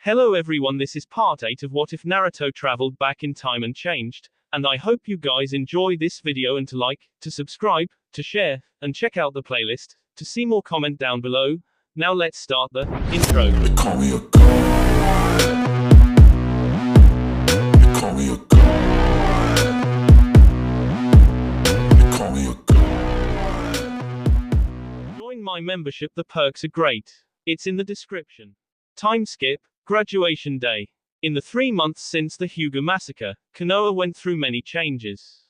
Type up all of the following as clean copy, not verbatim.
Hello everyone, this is part 8 of What If Naruto Traveled Back in Time and Changed, and I hope you guys enjoy this video and to like, to subscribe, to share, and check out the playlist, to see more comment down below. Now let's start the intro. They call me a god. They call me a god. They call me a god. Join my membership, the perks are great. It's in the description. Time skip. Graduation day. In the 3 months since the Hokage massacre, Konoha went through many changes.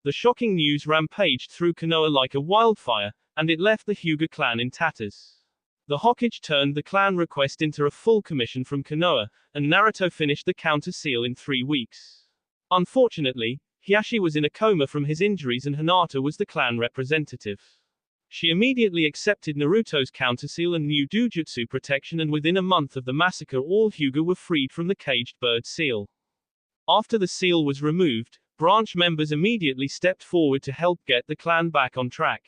The shocking news rampaged through Konoha like a wildfire, and it left the Hokage clan in tatters. The Hokage turned the clan request into a full commission from Konoha, and Naruto finished the counter seal in 3 weeks. Unfortunately, Hiashi was in a coma from his injuries and Hinata was the clan representative. She immediately accepted Naruto's counterseal and new Dojutsu protection, and within a month of the massacre all Hokage were freed from the caged bird seal. After the seal was removed, branch members immediately stepped forward to help get the clan back on track.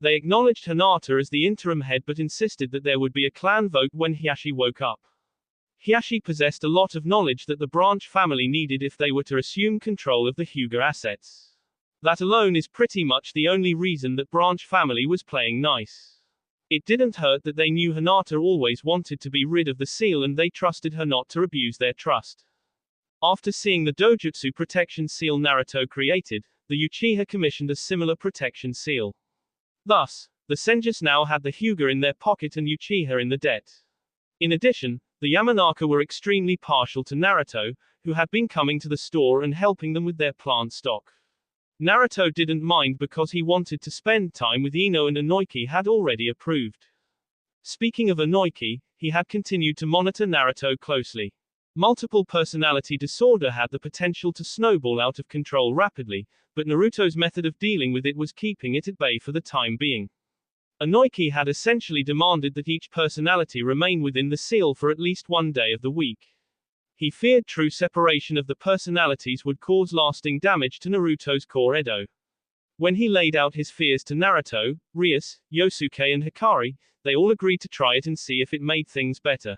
They acknowledged Hinata as the interim head but insisted that there would be a clan vote when Hiashi woke up. Hiashi possessed a lot of knowledge that the branch family needed if they were to assume control of the Hokage assets. That alone is pretty much the only reason that branch family was playing nice. It didn't hurt that they knew Hinata always wanted to be rid of the seal and they trusted her not to abuse their trust. After seeing the Dojutsu protection seal Naruto created, the Uchiha commissioned a similar protection seal. Thus, the Senjus now had the Hokage in their pocket and Uchiha in the debt. In addition, the Yamanaka were extremely partial to Naruto, who had been coming to the store and helping them with their plant stock. Naruto didn't mind because he wanted to spend time with Ino, and Inoki had already approved. Speaking of Inoki, he had continued to monitor Naruto closely. Multiple personality disorder had the potential to snowball out of control rapidly, but Naruto's method of dealing with it was keeping it at bay for the time being. Inoki had essentially demanded that each personality remain within the seal for at least one day of the week. He feared true separation of the personalities would cause lasting damage to Naruto's core Edo. When he laid out his fears to Naruto, Rias, Yosuke and Hikari, they all agreed to try it and see if it made things better.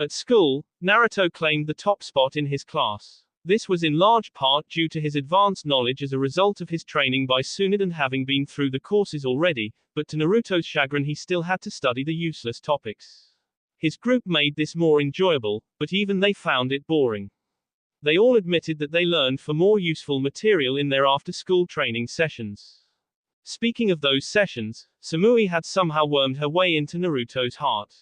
At school, Naruto claimed the top spot in his class. This was in large part due to his advanced knowledge as a result of his training by Tsunade and having been through the courses already, but to Naruto's chagrin he still had to study the useless topics. His group made this more enjoyable, but even they found it boring. They all admitted that they learned for more useful material in their after-school training sessions. Speaking of those sessions, Samui had somehow wormed her way into Naruto's heart.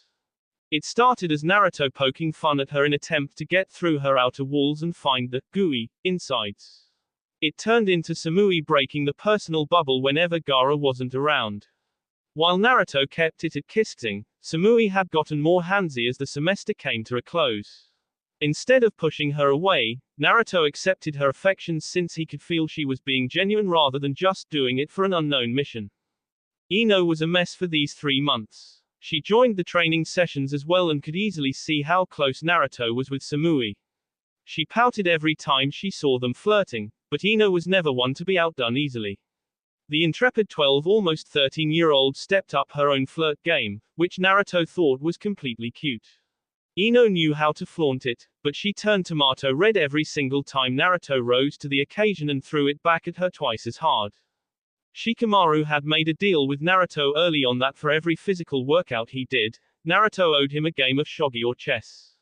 It started as Naruto poking fun at her in attempt to get through her outer walls and find the gooey insides. It turned into Samui breaking the personal bubble whenever Gaara wasn't around. While Naruto kept it at kissing, Samui had gotten more handsy as the semester came to a close. Instead of pushing her away, Naruto accepted her affections since he could feel she was being genuine rather than just doing it for an unknown mission. Ino was a mess for these 3 months. She joined the training sessions as well and could easily see how close Naruto was with Samui. She pouted every time she saw them flirting, but Ino was never one to be outdone easily. The intrepid 12 almost 13-year-old stepped up her own flirt game, which Naruto thought was completely cute. Ino knew how to flaunt it, but she turned tomato red every single time Naruto rose to the occasion and threw it back at her twice as hard. Shikamaru had made a deal with Naruto early on that for every physical workout he did, Naruto owed him a game of shogi or chess.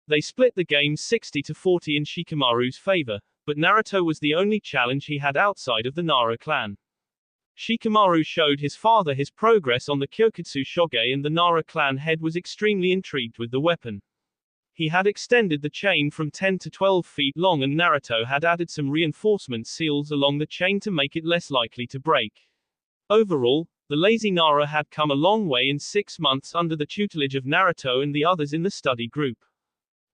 They split the game 60-40 in Shikamaru's favor, but Naruto was the only challenge he had outside of the Nara clan. Shikamaru showed his father his progress on the Kyokutsu Shoge and the Nara clan head was extremely intrigued with the weapon. He had extended the chain from 10 to 12 feet long and Naruto had added some reinforcement seals along the chain to make it less likely to break. Overall, the lazy Nara had come a long way in 6 months under the tutelage of Naruto and the others in the study group.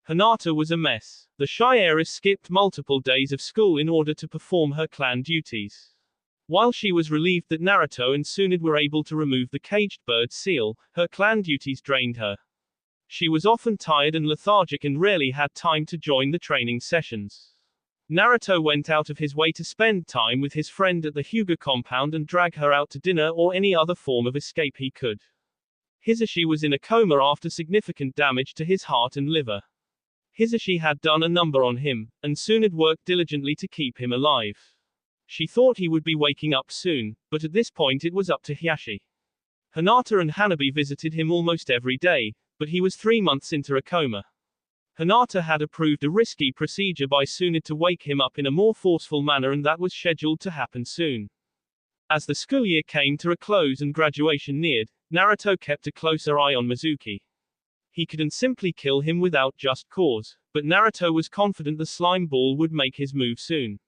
Hinata was a mess. The shy heiress skipped multiple days of school in order to perform her clan duties. While she was relieved that Naruto and Tsunade were able to remove the caged bird seal, her clan duties drained her. She was often tired and lethargic and rarely had time to join the training sessions. Naruto went out of his way to spend time with his friend at the Hokage compound and drag her out to dinner or any other form of escape he could. Hisashi was in a coma after significant damage to his heart and liver. Hisashi had done a number on him, and soon had worked diligently to keep him alive. She thought he would be waking up soon, but at this point it was up to Hisashi. Hinata and Hanabi visited him almost every day, but he was 3 months into a coma. Hinata had approved a risky procedure by Tsunade to wake him up in a more forceful manner, and that was scheduled to happen soon. As the school year came to a close and graduation neared, Naruto kept a closer eye on Mizuki. He couldn't simply kill him without just cause, but Naruto was confident the slime ball would make his move soon.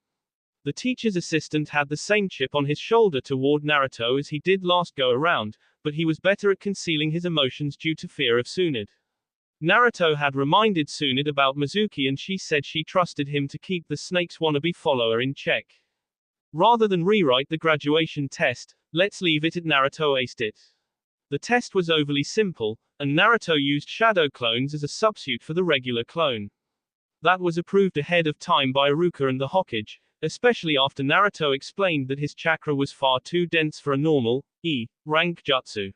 The teacher's assistant had the same chip on his shoulder toward Naruto as he did last go around, but he was better at concealing his emotions due to fear of Tsunade. Naruto had reminded Tsunade about Mizuki, and she said she trusted him to keep the snake's wannabe follower in check. Rather than rewrite the graduation test, let's leave it at Naruto aced it. The test was overly simple, and Naruto used shadow clones as a substitute for the regular clone. That was approved ahead of time by Iruka and the Hokage, especially after Naruto explained that his chakra was far too dense for a normal, E-rank jutsu.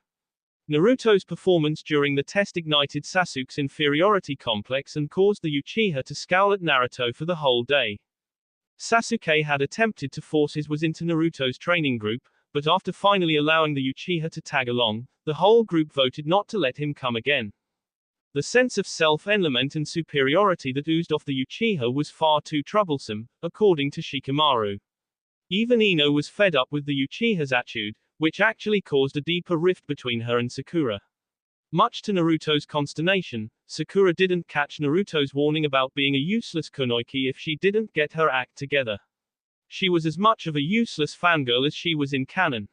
Naruto's performance during the test ignited Sasuke's inferiority complex and caused the Uchiha to scowl at Naruto for the whole day. Sasuke had attempted to force his way into Naruto's training group, but after finally allowing the Uchiha to tag along, the whole group voted not to let him come again. The sense of self-element and superiority that oozed off the Uchiha was far too troublesome, according to Shikamaru. Even Ino was fed up with the Uchiha's attitude, which actually caused a deeper rift between her and Sakura. Much to Naruto's consternation, Sakura didn't catch Naruto's warning about being a useless kunoichi if she didn't get her act together. She was as much of a useless fangirl as she was in canon.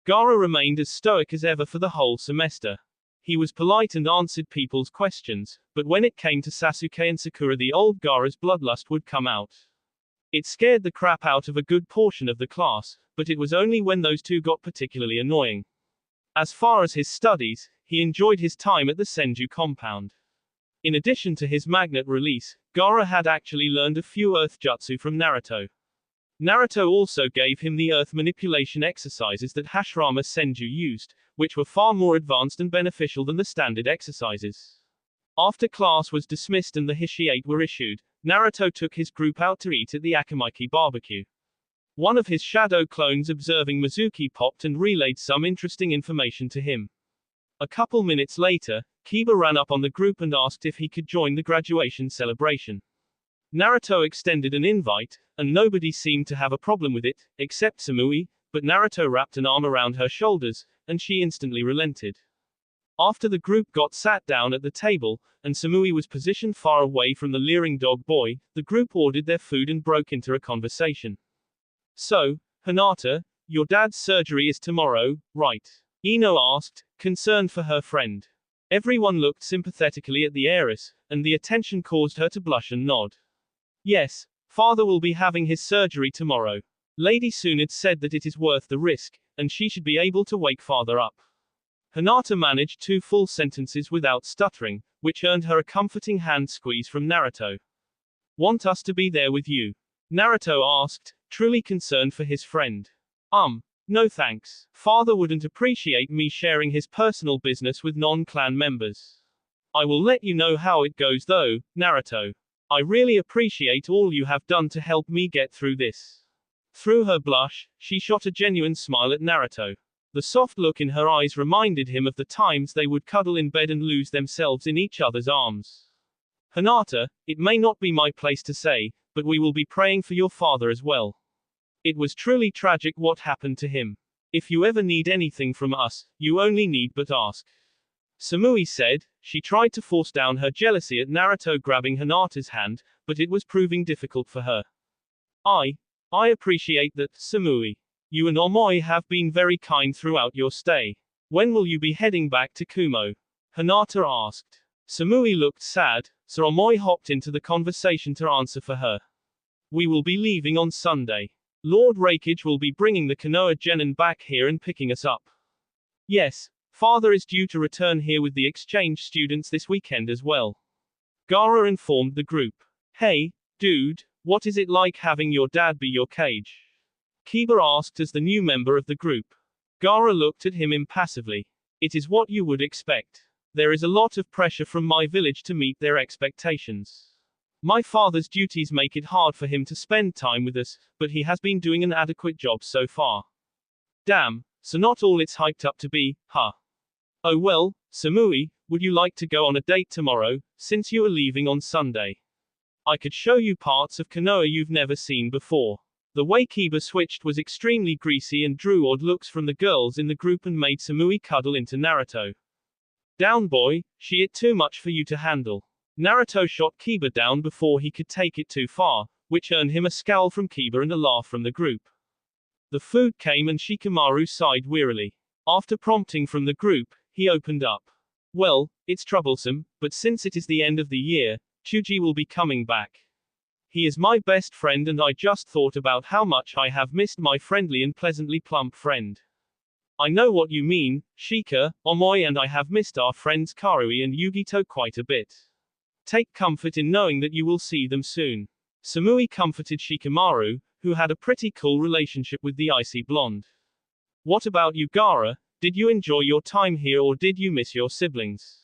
Gaara remained as stoic as ever for the whole semester. He was polite and answered people's questions, but when it came to Sasuke and Sakura, the old Gaara's bloodlust would come out. It scared the crap out of a good portion of the class, but it was only when those two got particularly annoying. As far as his studies, he enjoyed his time at the Senju compound. In addition to his magnet release, Gaara had actually learned a few earth jutsu from Naruto. Naruto also gave him the earth manipulation exercises that Hashirama Senju used, which were far more advanced and beneficial than the standard exercises. After class was dismissed and the Hishiate were issued, Naruto took his group out to eat at the Akamaki barbecue. One of his shadow clones observing Mizuki popped and relayed some interesting information to him. A couple minutes later, Kiba ran up on the group and asked if he could join the graduation celebration. Naruto extended an invite, and nobody seemed to have a problem with it, except Samui, but Naruto wrapped an arm around her shoulders, and she instantly relented. After the group got sat down at the table, and Samui was positioned far away from the leering dog boy, the group ordered their food and broke into a conversation. So, Hinata, your dad's surgery is tomorrow, right? Ino asked, concerned for her friend. Everyone looked sympathetically at the heiress, and the attention caused her to blush and nod. Yes, father will be having his surgery tomorrow. Lady Tsunade said that it is worth the risk, and she should be able to wake father up. Hinata managed 2 full sentences without stuttering, which earned her a comforting hand squeeze from Naruto. Want us to be there with you? Naruto asked, truly concerned for his friend. No thanks. Father wouldn't appreciate me sharing his personal business with non-clan members. I will let you know how it goes though, Naruto. I really appreciate all you have done to help me get through this. Through her blush, she shot a genuine smile at Naruto. The soft look in her eyes reminded him of the times they would cuddle in bed and lose themselves in each other's arms. Hinata, it may not be my place to say, but we will be praying for your father as well. It was truly tragic what happened to him. If you ever need anything from us, you only need but ask. Samui said. She tried to force down her jealousy at Naruto grabbing Hinata's hand, but it was proving difficult for her. I appreciate that, Samui. You and Omoi have been very kind throughout your stay. When will you be heading back to Kumo? Hinata asked. Samui looked sad, so Omoi hopped into the conversation to answer for her. We will be leaving on Sunday. Lord Rakage will be bringing the Konoha Genin back here and picking us up. Yes, father is due to return here with the exchange students this weekend as well. Gaara informed the group. Hey, dude, what is it like having your dad be your cage? Kiba asked as the new member of the group. Gaara looked at him impassively. It is what you would expect. There is a lot of pressure from my village to meet their expectations. My father's duties make it hard for him to spend time with us, but he has been doing an adequate job so far. Damn, so not all it's hyped up to be, huh? Oh well, Samui, would you like to go on a date tomorrow, since you are leaving on Sunday? I could show you parts of Konoha you've never seen before. The way Kiba switched was extremely greasy and drew odd looks from the girls in the group and made Samui cuddle into Naruto. Down boy, she ate too much for you to handle. Naruto shot Kiba down before he could take it too far, which earned him a scowl from Kiba and a laugh from the group. The food came and Shikamaru sighed wearily. After prompting from the group, he opened up. Well, it's troublesome, but since it is the end of the year, Chuji will be coming back. He is my best friend and I just thought about how much I have missed my friendly and pleasantly plump friend. I know what you mean, Shika, Omoi, and I have missed our friends Karui and Yugito quite a bit. Take comfort in knowing that you will see them soon. Samui comforted Shikamaru, who had a pretty cool relationship with the icy blonde. What about you, Gaara? Did you enjoy your time here or did you miss your siblings?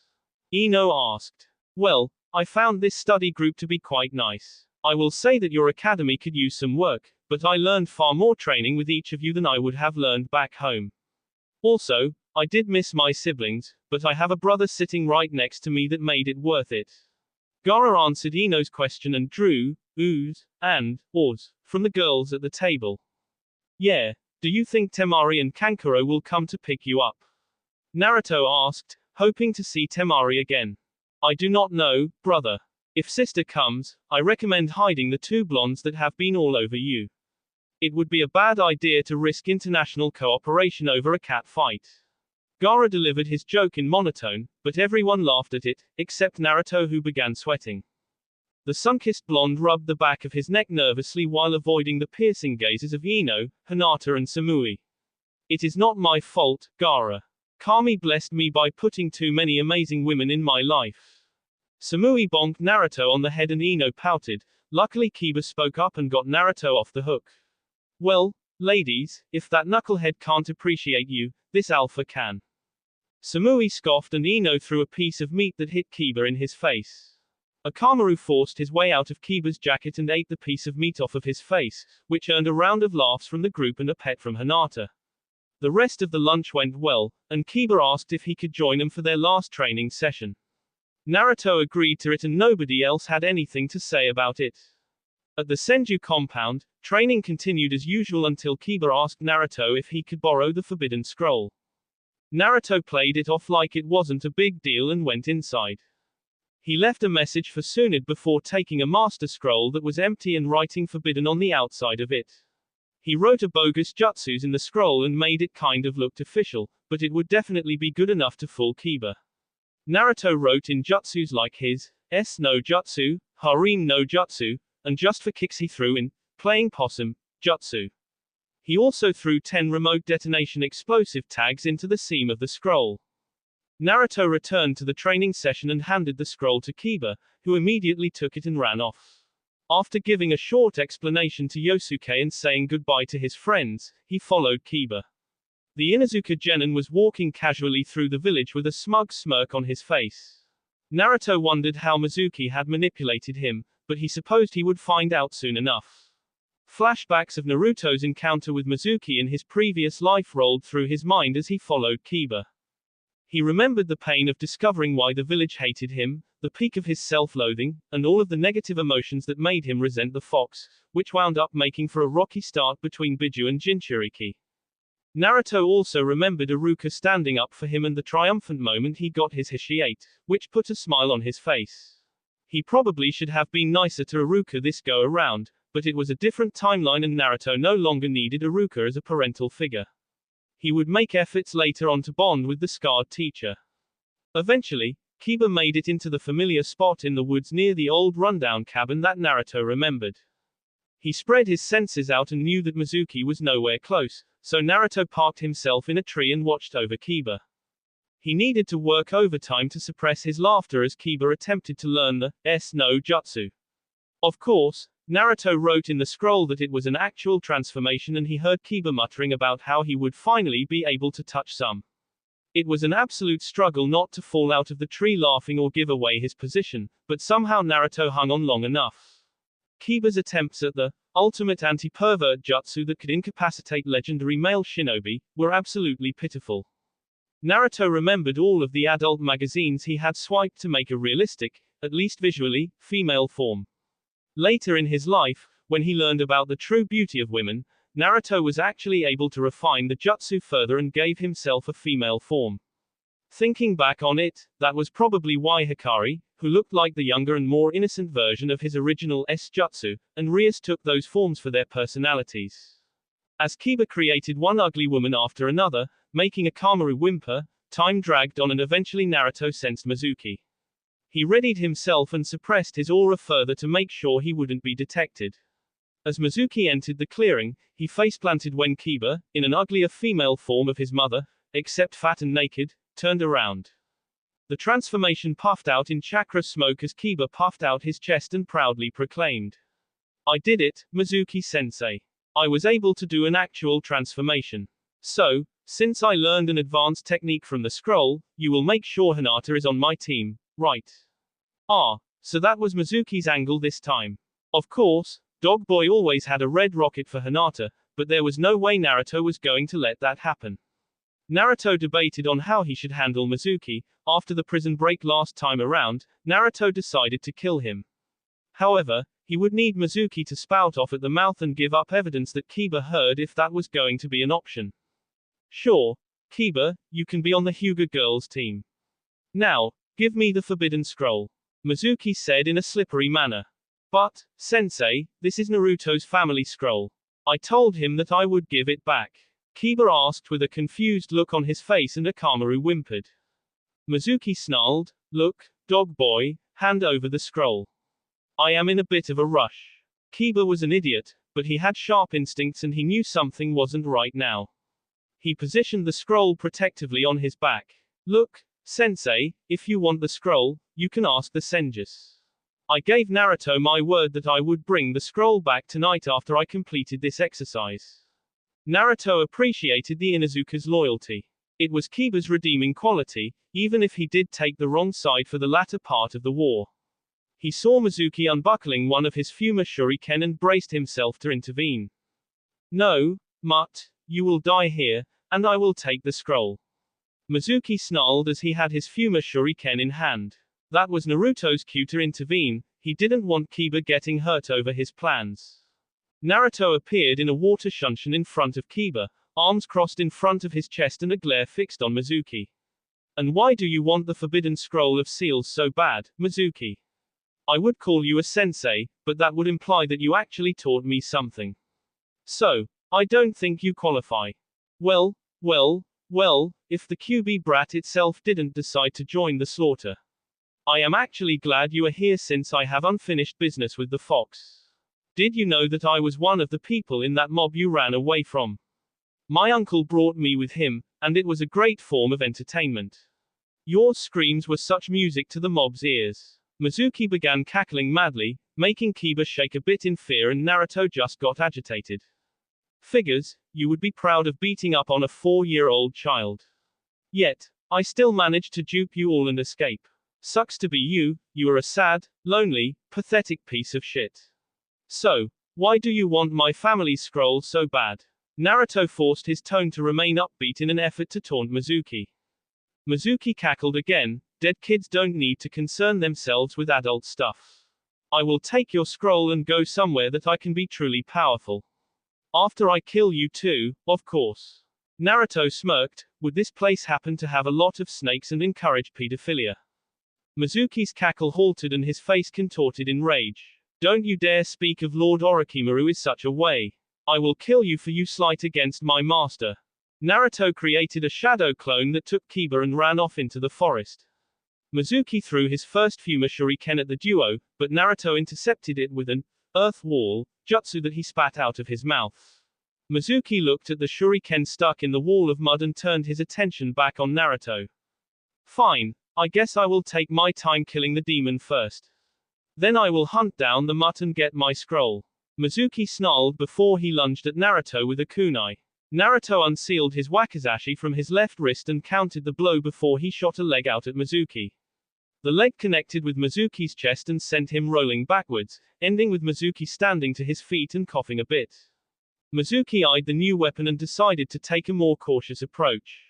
Ino asked. Well, I found this study group to be quite nice. I will say that your academy could use some work, but I learned far more training with each of you than I would have learned back home. Also, I did miss my siblings, but I have a brother sitting right next to me that made it worth it. Gaara answered Ino's question and drew, oohs, and ahs, from the girls at the table. Yeah, do you think Temari and Kankuro will come to pick you up? Naruto asked, hoping to see Temari again. I do not know, brother. If sister comes, I recommend hiding the two blondes that have been all over you. It would be a bad idea to risk international cooperation over a cat fight. Gaara delivered his joke in monotone, but everyone laughed at it, except Naruto who began sweating. The sun-kissed blonde rubbed the back of his neck nervously while avoiding the piercing gazes of Ino, Hinata and Samui. It is not my fault, Gaara. Kami blessed me by putting too many amazing women in my life. Samui bonked Naruto on the head and Ino pouted. Luckily Kiba spoke up and got Naruto off the hook. Well, ladies, if that knucklehead can't appreciate you, this alpha can. Samui scoffed and Ino threw a piece of meat that hit Kiba in his face. Akamaru forced his way out of Kiba's jacket and ate the piece of meat off of his face, which earned a round of laughs from the group and a pet from Hinata. The rest of the lunch went well, and Kiba asked if he could join them for their last training session. Naruto agreed to it and nobody else had anything to say about it. At the Senju compound, training continued as usual until Kiba asked Naruto if he could borrow the Forbidden Scroll. Naruto played it off like it wasn't a big deal and went inside. He left a message for Tsunade before taking a Master Scroll that was empty and writing Forbidden on the outside of it. He wrote a bogus jutsus in the scroll and made it kind of looked official, but it would definitely be good enough to fool Kiba. Naruto wrote in jutsus like his, no jutsu, harem no jutsu, and just for kicks he threw in, playing possum, jutsu. He also threw 10 remote detonation explosive tags into the seam of the scroll. Naruto returned to the training session and handed the scroll to Kiba, who immediately took it and ran off. After giving a short explanation to Yosuke and saying goodbye to his friends, he followed Kiba. The Inuzuka genin was walking casually through the village with a smug smirk on his face. Naruto wondered how Mizuki had manipulated him, but he supposed he would find out soon enough. Flashbacks of Naruto's encounter with Mizuki in his previous life rolled through his mind as he followed Kiba. He remembered the pain of discovering why the village hated him, the peak of his self-loathing, and all of the negative emotions that made him resent the fox, which wound up making for a rocky start between Biju and Jinchuriki. Naruto also remembered Iruka standing up for him and the triumphant moment he got his Hishiate, which put a smile on his face. He probably should have been nicer to Iruka this go around, but it was a different timeline and Naruto no longer needed Iruka as a parental figure. He would make efforts later on to bond with the scarred teacher. Eventually, Kiba made it into the familiar spot in the woods near the old rundown cabin that Naruto remembered. He spread his senses out and knew that Mizuki was nowhere close, so Naruto parked himself in a tree and watched over Kiba. He needed to work overtime to suppress his laughter as Kiba attempted to learn the no jutsu. Of course, Naruto wrote in the scroll that it was an actual transformation and he heard Kiba muttering about how he would finally be able to touch some. It was an absolute struggle not to fall out of the tree laughing or give away his position, but somehow Naruto hung on long enough. Kiba's attempts at the ultimate anti-pervert jutsu that could incapacitate legendary male shinobi were absolutely pitiful. Naruto remembered all of the adult magazines he had swiped to make a realistic, at least visually, female form. Later in his life, when he learned about the true beauty of women, Naruto was actually able to refine the jutsu further and gave himself a female form. Thinking back on it, that was probably why Hikari, who looked like the younger and more innocent version of his original S-jutsu, and Rias took those forms for their personalities. As Kiba created one ugly woman after another, making a Kamaru whimper, time dragged on and eventually Naruto sensed Mizuki. He readied himself and suppressed his aura further to make sure he wouldn't be detected. As Mizuki entered the clearing, he faceplanted when Kiba, in an uglier female form of his mother, except fat and naked, turned around. The transformation puffed out in chakra smoke as Kiba puffed out his chest and proudly proclaimed, "I did it, Mizuki-sensei. I was able to do an actual transformation. So, since I learned an advanced technique from the scroll, you will make sure Hinata is on my team, right?" Ah, so that was Mizuki's angle this time. Of course, Dog Boy always had a red rocket for Hinata, but there was no way Naruto was going to let that happen. Naruto debated on how he should handle Mizuki. After the prison break last time around, Naruto decided to kill him. However, he would need Mizuki to spout off at the mouth and give up evidence that Kiba heard if that was going to be an option. Sure, Kiba, you can be on the Hyuga girls team. Now, give me the forbidden scroll, Mizuki said in a slippery manner. But, sensei, this is Naruto's family scroll. I told him that I would give it back, Kiba asked with a confused look on his face, and Akamaru whimpered. Mizuki snarled, "Look, Dog Boy, hand over the scroll. I am in a bit of a rush." Kiba was an idiot, but he had sharp instincts and he knew something wasn't right now. He positioned the scroll protectively on his back. "Look, sensei, if you want the scroll, you can ask the Senjus. I gave Naruto my word that I would bring the scroll back tonight after I completed this exercise." Naruto appreciated the Inuzuka's loyalty. It was Kiba's redeeming quality, even if he did take the wrong side for the latter part of the war. He saw Mizuki unbuckling one of his Fuma shuriken and braced himself to intervene. "No, Mutt, you will die here, and I will take the scroll." Mizuki snarled as he had his Fuma shuriken in hand. That was Naruto's cue to intervene. He didn't want Kiba getting hurt over his plans. Naruto appeared in a water shunshin in front of Kiba, arms crossed in front of his chest and a glare fixed on Mizuki. "And why do you want the forbidden scroll of seals so bad, Mizuki? I would call you a sensei, but that would imply that you actually taught me something. So, I don't think you qualify." Well, if the QB brat itself didn't decide to join the slaughter. "I am actually glad you are here since I have unfinished business with the fox. Did you know that I was one of the people in that mob you ran away from? My uncle brought me with him, and it was a great form of entertainment. Your screams were such music to the mob's ears." Mizuki began cackling madly, making Kiba shake a bit in fear, and Naruto just got agitated. "Figures, you would be proud of beating up on a 4-year-old child. Yet, I still managed to dupe you all and escape. Sucks to be you, you are a sad, lonely, pathetic piece of shit. So, why do you want my family's scroll so bad?" Naruto forced his tone to remain upbeat in an effort to taunt Mizuki. Mizuki cackled again. "Dead kids don't need to concern themselves with adult stuff. I will take your scroll and go somewhere that I can be truly powerful. After I kill you too, of course." Naruto smirked. Would this place happen to have a lot of snakes and encourage pedophilia? Mizuki's cackle halted and his face contorted in rage. "Don't you dare speak of Lord Orochimaru in such a way. I will kill you for you slight against my master." Naruto created a shadow clone that took Kiba and ran off into the forest. Mizuki threw his first Fuma shuriken at the duo, but Naruto intercepted it with an earth wall jutsu that he spat out of his mouth. Mizuki looked at the shuriken stuck in the wall of mud and turned his attention back on Naruto. "Fine, I guess I will take my time killing the demon first. Then I will hunt down the mutt and get my scroll." Mizuki snarled before he lunged at Naruto with a kunai. Naruto unsealed his wakizashi from his left wrist and counted the blow before he shot a leg out at Mizuki. The leg connected with Mizuki's chest and sent him rolling backwards, ending with Mizuki standing to his feet and coughing a bit. Mizuki eyed the new weapon and decided to take a more cautious approach.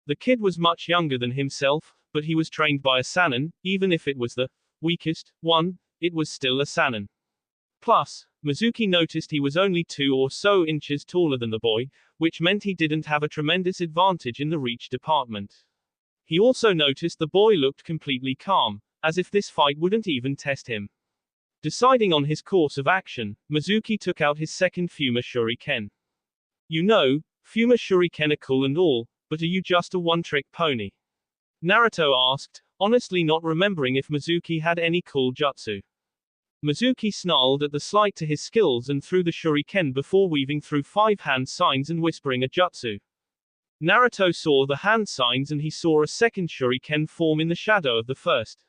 The kid was much younger than himself, but he was trained by a Sannin. Even if it was the weakest one, it was still a Sannin. Plus, Mizuki noticed he was only 2 or so inches taller than the boy, which meant he didn't have a tremendous advantage in the reach department. He also noticed the boy looked completely calm, as if this fight wouldn't even test him. Deciding on his course of action, Mizuki took out his second Fuma Shuriken. You know, Fuma Shuriken are cool and all, but are you just a one-trick pony? Naruto asked, honestly not remembering if Mizuki had any cool jutsu. Mizuki snarled at the slight to his skills and threw the shuriken before weaving through 5 hand signs and whispering a jutsu. Naruto saw the hand signs and he saw a second shuriken form in the shadow of the first.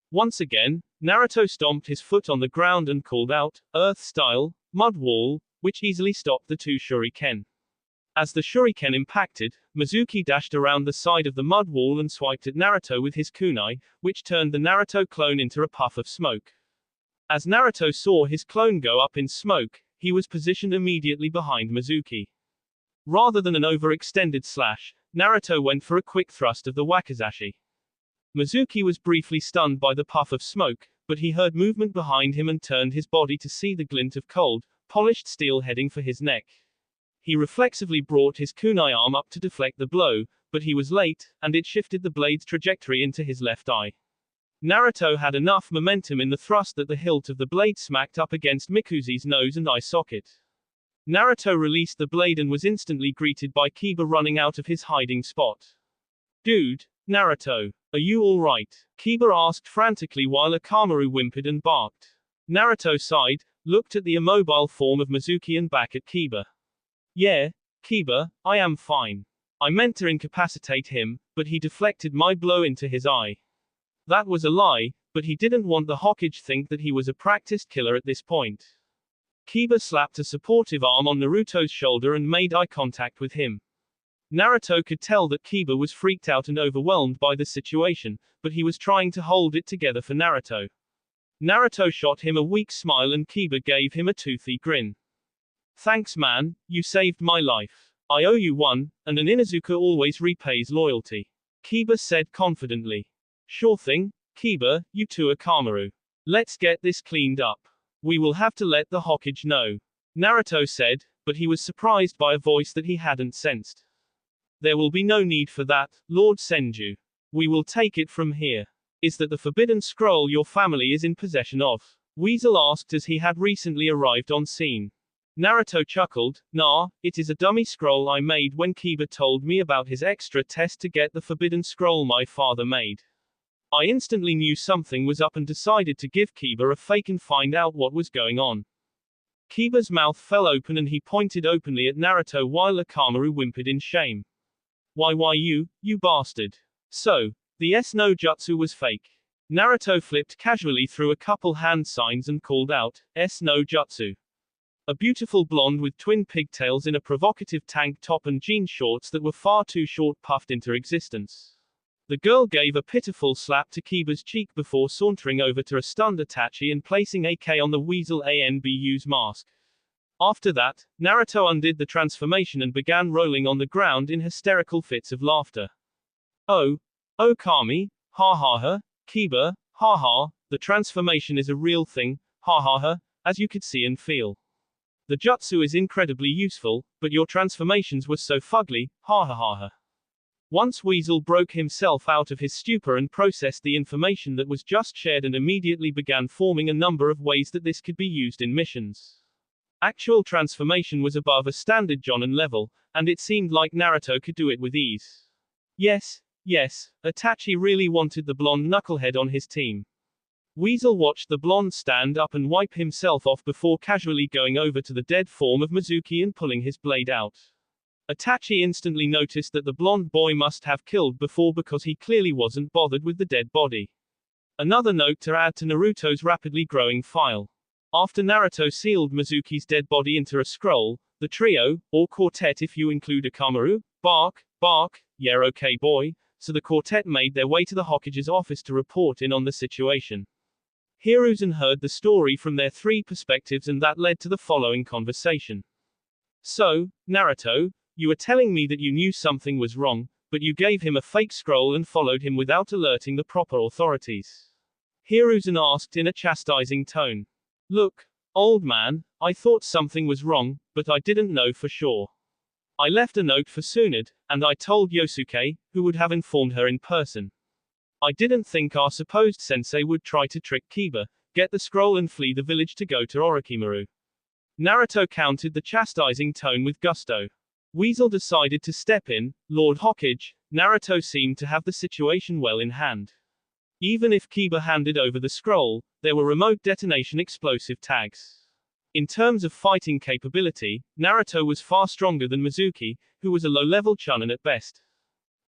Once again, Naruto stomped his foot on the ground and called out, Earth Style, Mud Wall, which easily stopped the 2 shuriken. As the shuriken impacted, Mizuki dashed around the side of the mud wall and swiped at Naruto with his kunai, which turned the Naruto clone into a puff of smoke. As Naruto saw his clone go up in smoke, he was positioned immediately behind Mizuki. Rather than an overextended slash, Naruto went for a quick thrust of the wakizashi. Mizuki was briefly stunned by the puff of smoke, but he heard movement behind him and turned his body to see the glint of cold, polished steel heading for his neck. He reflexively brought his kunai arm up to deflect the blow, but he was late, and it shifted the blade's trajectory into his left eye. Naruto had enough momentum in the thrust that the hilt of the blade smacked up against Mikuzu's nose and eye socket. Naruto released the blade and was instantly greeted by Kiba running out of his hiding spot. Dude, Naruto, are you alright? Kiba asked frantically while Akamaru whimpered and barked. Naruto sighed, looked at the immobile form of Mizuki and back at Kiba. Yeah, Kiba, I am fine. I meant to incapacitate him, but he deflected my blow into his eye. That was a lie, but he didn't want the Hokage think that he was a practiced killer at this point. Kiba slapped a supportive arm on Naruto's shoulder and made eye contact with him. Naruto could tell that Kiba was freaked out and overwhelmed by the situation, but he was trying to hold it together for Naruto. Naruto shot him a weak smile and Kiba gave him a toothy grin. Thanks man, you saved my life. I owe you one, and an Inuzuka always repays loyalty. Kiba said confidently. Sure thing, Kiba, you too are Kamaru. Let's get this cleaned up. We will have to let the Hokage know. Naruto said, but he was surprised by a voice that he hadn't sensed. There will be no need for that, Lord Senju. We will take it from here. Is that the forbidden scroll your family is in possession of? Weasel asked as he had recently arrived on scene. Naruto chuckled, nah, it is a dummy scroll I made when Kiba told me about his extra test to get the forbidden scroll my father made. I instantly knew something was up and decided to give Kiba a fake and find out what was going on. Kiba's mouth fell open and he pointed openly at Naruto while Akamaru whimpered in shame. Why you bastard. So, the S-no jutsu was fake. Naruto flipped casually through a couple hand signs and called out, S-no jutsu. A beautiful blonde with twin pigtails in a provocative tank top and jean shorts that were far too short puffed into existence. The girl gave a pitiful slap to Kiba's cheek before sauntering over to a stunned Itachi and placing AK on the Weasel ANBU's mask. After that, Naruto undid the transformation and began rolling on the ground in hysterical fits of laughter. Oh Kami, ha ha ha, Kiba, ha ha, the transformation is a real thing, ha ha ha, as you could see and feel. The jutsu is incredibly useful, but your transformations were so fugly, ha ha ha ha. Once Weasel broke himself out of his stupor and processed the information that was just shared and immediately began forming a number of ways that this could be used in missions. Actual transformation was above a standard Jonin level, and it seemed like Naruto could do it with ease. Yes, Itachi really wanted the blonde knucklehead on his team. Weasel watched the blonde stand up and wipe himself off before casually going over to the dead form of Mizuki and pulling his blade out. Itachi instantly noticed that the blonde boy must have killed before because he clearly wasn't bothered with the dead body. Another note to add to Naruto's rapidly growing file. After Naruto sealed Mizuki's dead body into a scroll, The trio, or quartet if you include Akamaru, bark, bark, yeah okay boy, so the quartet made their way to the Hokage's office to report in on the situation. Hiruzen heard the story from their three perspectives and that led to the following conversation. So, Naruto, you were telling me that you knew something was wrong, but you gave him a fake scroll and followed him without alerting the proper authorities. Hiruzen asked in a chastising tone. Look, old man, I thought something was wrong, but I didn't know for sure. I left a note for Tsunade, and I told Yosuke, who would have informed her in person. I didn't think our supposed sensei would try to trick Kiba, get the scroll and flee the village to go to Orochimaru. Naruto countered the chastising tone with gusto. Weasel decided to step in. Lord Hokage, Naruto seemed to have the situation well in hand. Even if Kiba handed over the scroll, there were remote detonation explosive tags. In terms of fighting capability, Naruto was far stronger than Mizuki, who was a low-level chunin at best.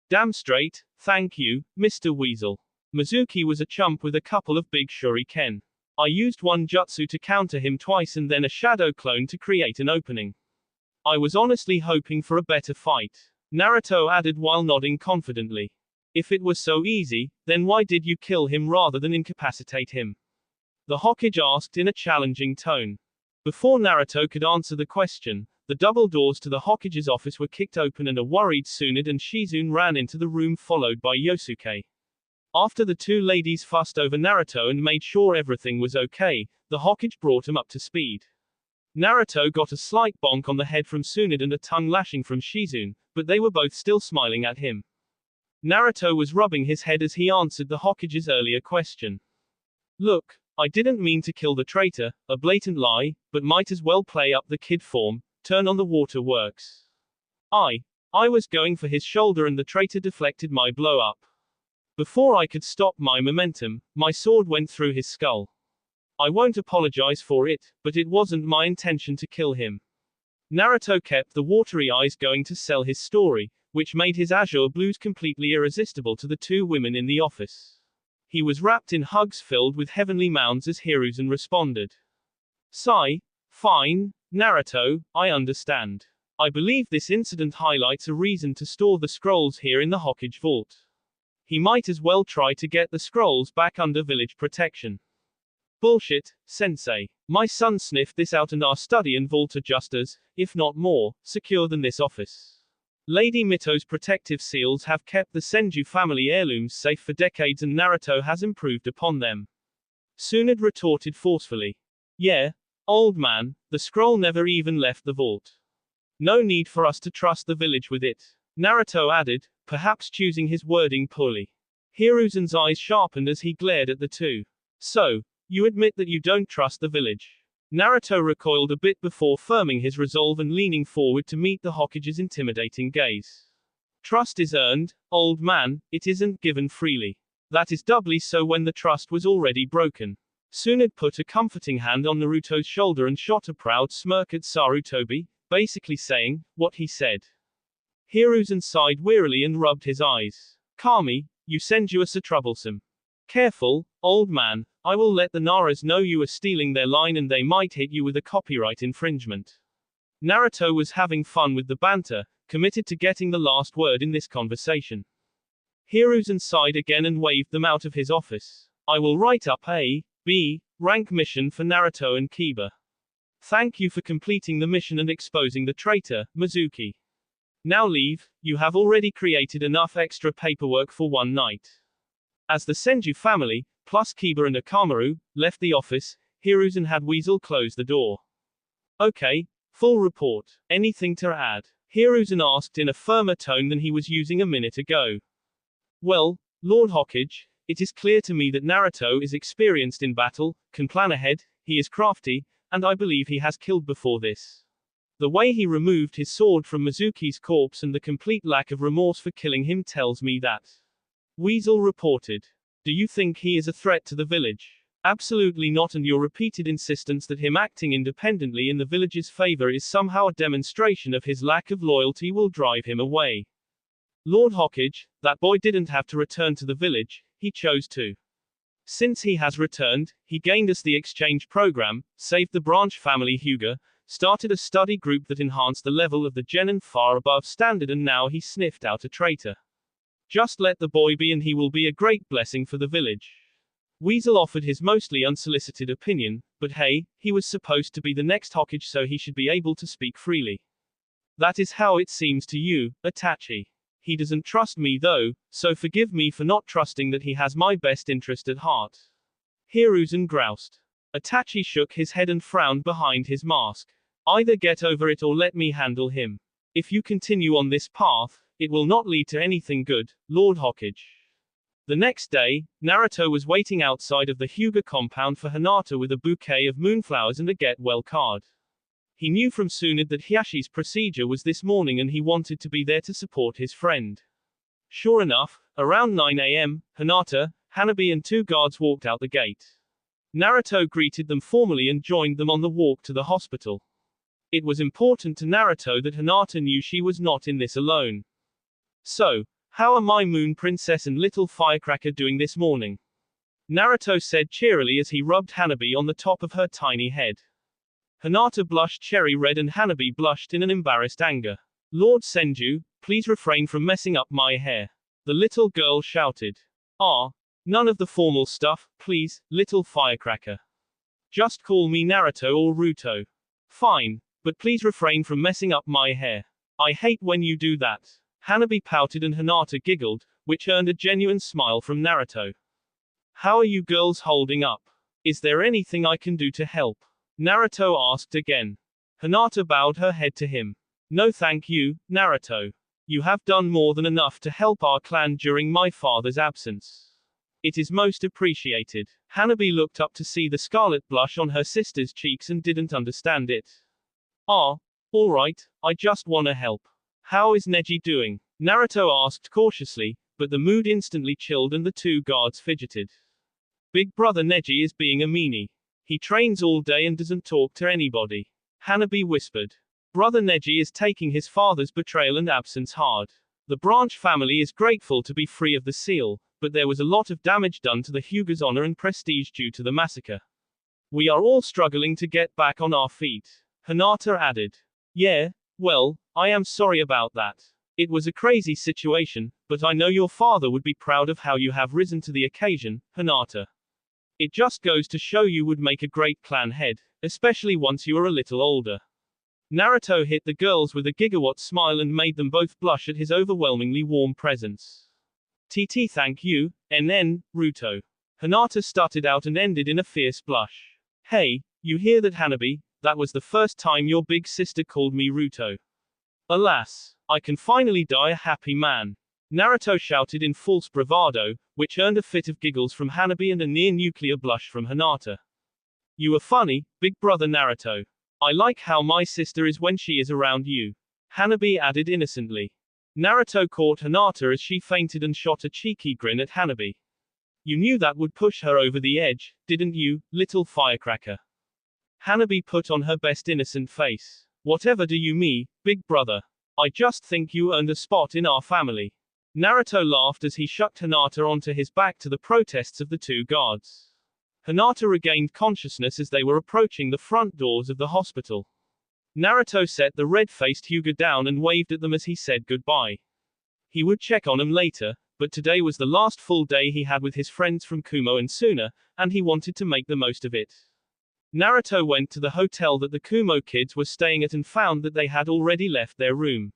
Damn straight, thank you, Mr. Weasel. Mizuki was a chump with a couple of big shuriken. I used one jutsu to counter him twice and then a shadow clone to create an opening. I was honestly hoping for a better fight. Naruto added while nodding confidently. If it was so easy, then why did you kill him rather than incapacitate him? The Hokage asked in a challenging tone. Before Naruto could answer the question, the double doors to the Hokage's office were kicked open and a worried Tsunade and Shizune ran into the room followed by Yosuke. After the two ladies fussed over Naruto and made sure everything was okay, the Hokage brought him up to speed. Naruto got a slight bonk on the head from Tsunade and a tongue lashing from Shizune, but they were both still smiling at him. Naruto was rubbing his head as he answered the Hokage's earlier question. Look, I didn't mean to kill the traitor, a blatant lie, but might as well play up the kid form, turn on the water works. I was going for his shoulder and the traitor deflected my blow up. Before I could stop my momentum, my sword went through his skull. I won't apologize for it, but it wasn't my intention to kill him. Naruto kept the watery eyes going to sell his story, which made his azure blues completely irresistible to the two women in the office. He was wrapped in hugs filled with heavenly mounds as Hiruzen responded. Sigh. Fine, Naruto, I understand. I believe this incident highlights a reason to store the scrolls here in the Hokage vault. He might as well try to get the scrolls back under village protection. Bullshit, sensei. My son sniffed this out and our study and vault are just as, if not more, secure than this office. Lady Mito's protective seals have kept the Senju family heirlooms safe for decades and Naruto has improved upon them. Tsunade retorted forcefully. Yeah, old man, the scroll never even left the vault. No need for us to trust the village with it. Naruto added, perhaps choosing his wording poorly. Hiruzen's eyes sharpened as he glared at the two. So, you admit that you don't trust the village. Naruto recoiled a bit before firming his resolve and leaning forward to meet the Hokage's intimidating gaze. Trust is earned, old man, it isn't given freely. That is doubly so when the trust was already broken. Tsunade put a comforting hand on Naruto's shoulder and shot a proud smirk at Sarutobi, basically saying, what he said. Hiruzen sighed wearily and rubbed his eyes. Kami, you Senju are troublesome. Careful, old man, I will let the Naras know you are stealing their line and they might hit you with a copyright infringement. Naruto was having fun with the banter, committed to getting the last word in this conversation. Hiruzen sighed again and waved them out of his office. I will write up a B rank mission for Naruto and Kiba. Thank you for completing the mission and exposing the traitor, Mizuki. Now leave, you have already created enough extra paperwork for one night. As the Senju family, plus Kiba and Akamaru, left the office, Hiruzen had Weasel close the door. Okay, full report. Anything to add? Hiruzen asked in a firmer tone than he was using a minute ago. Well, Lord Hokage, it is clear to me that Naruto is experienced in battle, can plan ahead, he is crafty, and I believe he has killed before this. The way he removed his sword from Mizuki's corpse and the complete lack of remorse for killing him tells me that. Weasel reported. Do you think he is a threat to the village? Absolutely not, and your repeated insistence that him acting independently in the village's favor is somehow a demonstration of his lack of loyalty will drive him away. Lord Hokage, that boy didn't have to return to the village, he chose to. Since he has returned, he gained us the exchange program, saved the branch family Hyuga, started a study group that enhanced the level of the genin far above standard, and now he sniffed out a traitor. Just let the boy be and he will be a great blessing for the village. Weasel offered his mostly unsolicited opinion, but hey, he was supposed to be the next Hokage, so he should be able to speak freely. That is how it seems to you, Itachi. He doesn't trust me though, so forgive me for not trusting that he has my best interest at heart. Hiruzen groused. Itachi shook his head and frowned behind his mask. Either get over it or let me handle him. If you continue on this path, it will not lead to anything good, Lord Hokage. The next day, Naruto was waiting outside of the Hyuga compound for Hinata with a bouquet of moonflowers and a get well card. He knew from Tsunade that Hiyashi's procedure was this morning and he wanted to be there to support his friend. Sure enough, around 9 a.m., Hinata, Hanabi and 2 guards walked out the gate. Naruto greeted them formally and joined them on the walk to the hospital. It was important to Naruto that Hinata knew she was not in this alone. So, how are my Moon Princess and little Firecracker doing this morning? Naruto said cheerily as he rubbed Hanabi on the top of her tiny head. Hinata blushed cherry red and Hanabi blushed in an embarrassed anger. Lord Senju, please refrain from messing up my hair. The little girl shouted. None of the formal stuff, please, little Firecracker. Just call me Naruto or Ruto. Fine, but please refrain from messing up my hair. I hate when you do that. Hanabi pouted and Hinata giggled, which earned a genuine smile from Naruto. How are you girls holding up? Is there anything I can do to help? Naruto asked again. Hinata bowed her head to him. No thank you, Naruto. You have done more than enough to help our clan during my father's absence. It is most appreciated. Hanabi looked up to see the scarlet blush on her sister's cheeks and didn't understand it. Alright, I just wanna help. How is Neji doing? Naruto asked cautiously, but the mood instantly chilled and the 2 guards fidgeted. Big brother Neji is being a meanie. He trains all day and doesn't talk to anybody. Hanabi whispered. Brother Neji is taking his father's betrayal and absence hard. The Branch family is grateful to be free of the seal, but there was a lot of damage done to the Hyuga's honor and prestige due to the massacre. We are all struggling to get back on our feet. Hinata added. Yeah, well, I am sorry about that. It was a crazy situation, but I know your father would be proud of how you have risen to the occasion, Hinata. It just goes to show you would make a great clan head, especially once you are a little older. Naruto hit the girls with a gigawatt smile and made them both blush at his overwhelmingly warm presence. TT thank you, NN, Ruto. Hinata stuttered out and ended in a fierce blush. Hey, you hear that Hanabi? That was the first time your big sister called me Ruto. Alas, I can finally die a happy man. Naruto shouted in false bravado, which earned a fit of giggles from Hanabi and a near-nuclear blush from Hinata. You are funny, big brother Naruto. I like how my sister is when she is around you. Hanabi added innocently. Naruto caught Hinata as she fainted and shot a cheeky grin at Hanabi. You knew that would push her over the edge, didn't you, little firecracker? Hanabi put on her best innocent face. Whatever do you mean, big brother? I just think you earned a spot in our family. Naruto laughed as he shucked Hinata onto his back to the protests of the 2 guards. Hinata regained consciousness as they were approaching the front doors of the hospital. Naruto set the red-faced Hyuga down and waved at them as he said goodbye. He would check on them later, but today was the last full day he had with his friends from Kumo and Suna, and he wanted to make the most of it. Naruto went to the hotel that the Kumo kids were staying at and found that they had already left their room.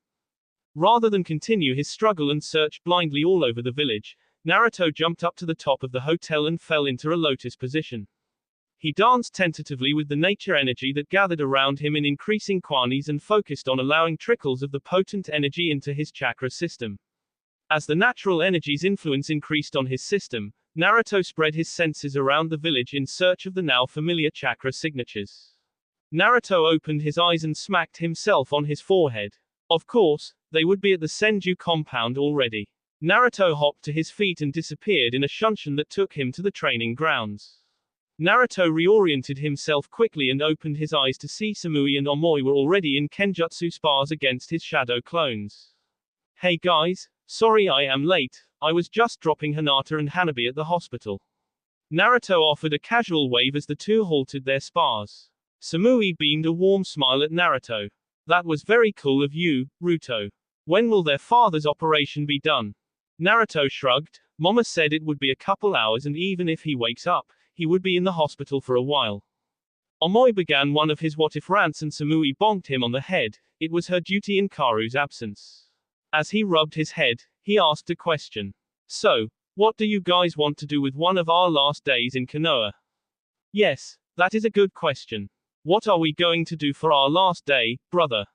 Rather than continue his struggle and search blindly all over the village, Naruto jumped up to the top of the hotel and fell into a lotus position. He danced tentatively with the nature energy that gathered around him in increasing quantities and focused on allowing trickles of the potent energy into his chakra system. As the natural energy's influence increased on his system, Naruto spread his senses around the village in search of the now familiar chakra signatures. Naruto opened his eyes and smacked himself on his forehead. Of course, they would be at the Senju compound already. Naruto hopped to his feet and disappeared in a shunshin that took him to the training grounds. Naruto reoriented himself quickly and opened his eyes to see Samui and Omoi were already in Kenjutsu spars against his shadow clones. Hey guys, sorry I am late, I was just dropping Hinata and Hanabi at the hospital. Naruto offered a casual wave as the 2 halted their spars. Samui beamed a warm smile at Naruto. That was very cool of you, Ruto. When will their father's operation be done? Naruto shrugged. Mama said it would be a couple hours, and even if he wakes up, he would be in the hospital for a while. Omoi began one of his whatif rants and Samui bonked him on the head. It was her duty in Karu's absence. As he rubbed his head, he asked a question. So, what do you guys want to do with one of our last days in Konoha? Yes, that is a good question. What are we going to do for our last day, brother?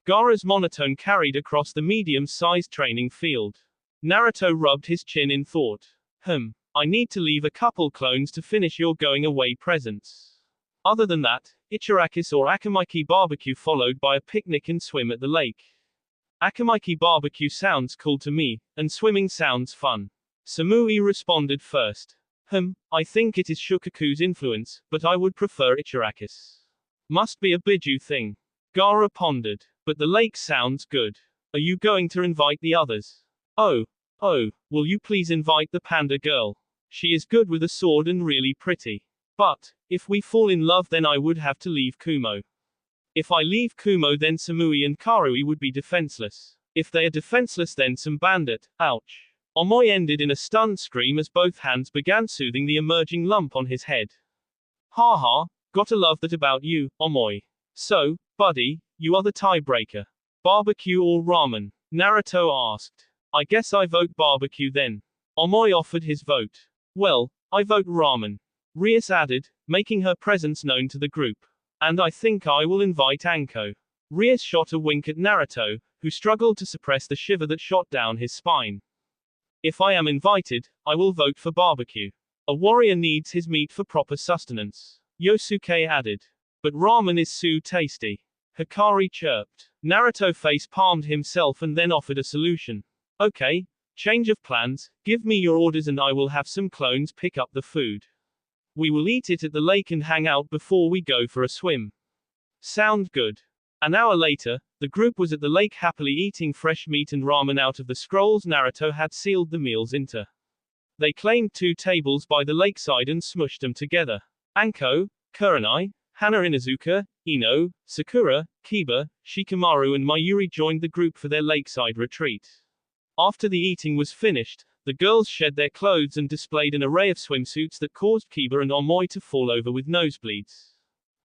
Gaara's monotone carried across the medium-sized training field. Naruto rubbed his chin in thought. I need to leave a couple clones to finish your going away presents. Other than that, Ichirakis or Akamaiki barbecue followed by a picnic and swim at the lake. Akamaiki barbecue sounds cool to me, and swimming sounds fun. Samui responded first. I think it is Shukaku's influence, but I would prefer Ichirakis. Must be a Biju thing. Gaara pondered. But the lake sounds good. Are you going to invite the others? Oh, will you please invite the panda girl? She is good with a sword and really pretty. But, if we fall in love then I would have to leave Kumo. If I leave Kumo then Samui and Karui would be defenseless. If they are defenseless then some bandit, ouch. Omoi ended in a stunned scream as both hands began soothing the emerging lump on his head. Ha, gotta love that about you, Omoi. So, buddy, you are the tiebreaker. Barbecue or ramen? Naruto asked. I guess I vote barbecue then. Omoi offered his vote. Well, I vote ramen. Rias added, making her presence known to the group. And I think I will invite Anko. Rias shot a wink at Naruto, who struggled to suppress the shiver that shot down his spine. If I am invited, I will vote for barbecue. A warrior needs his meat for proper sustenance. Yosuke added. But ramen is so tasty. Hikari chirped. Naruto face-palmed himself and then offered a solution. Okay, change of plans, give me your orders and I will have some clones pick up the food. We will eat it at the lake and hang out before we go for a swim. Sound good. An hour later, the group was at the lake happily eating fresh meat and ramen out of the scrolls Naruto had sealed the meals into. They claimed 2 tables by the lakeside and smushed them together. Anko, Kurenai, Hana Inuzuka, Ino, Sakura, Kiba, Shikamaru and Mayuri joined the group for their lakeside retreat. After the eating was finished, the girls shed their clothes and displayed an array of swimsuits that caused Kiba and Omoi to fall over with nosebleeds.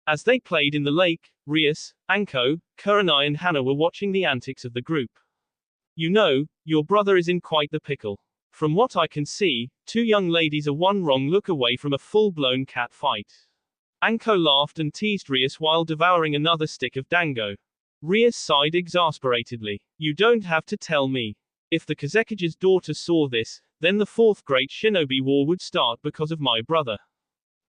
As they played in the lake, Rias, Anko, Kurenai and Hana were watching the antics of the group. You know, your brother is in quite the pickle. From what I can see, 2 young ladies are one wrong look away from a full-blown cat fight. Anko laughed and teased Rias while devouring another stick of dango. Rias sighed exasperatedly. You don't have to tell me. If the Kazekage's daughter saw this, then the 4th Great Shinobi War would start because of my brother.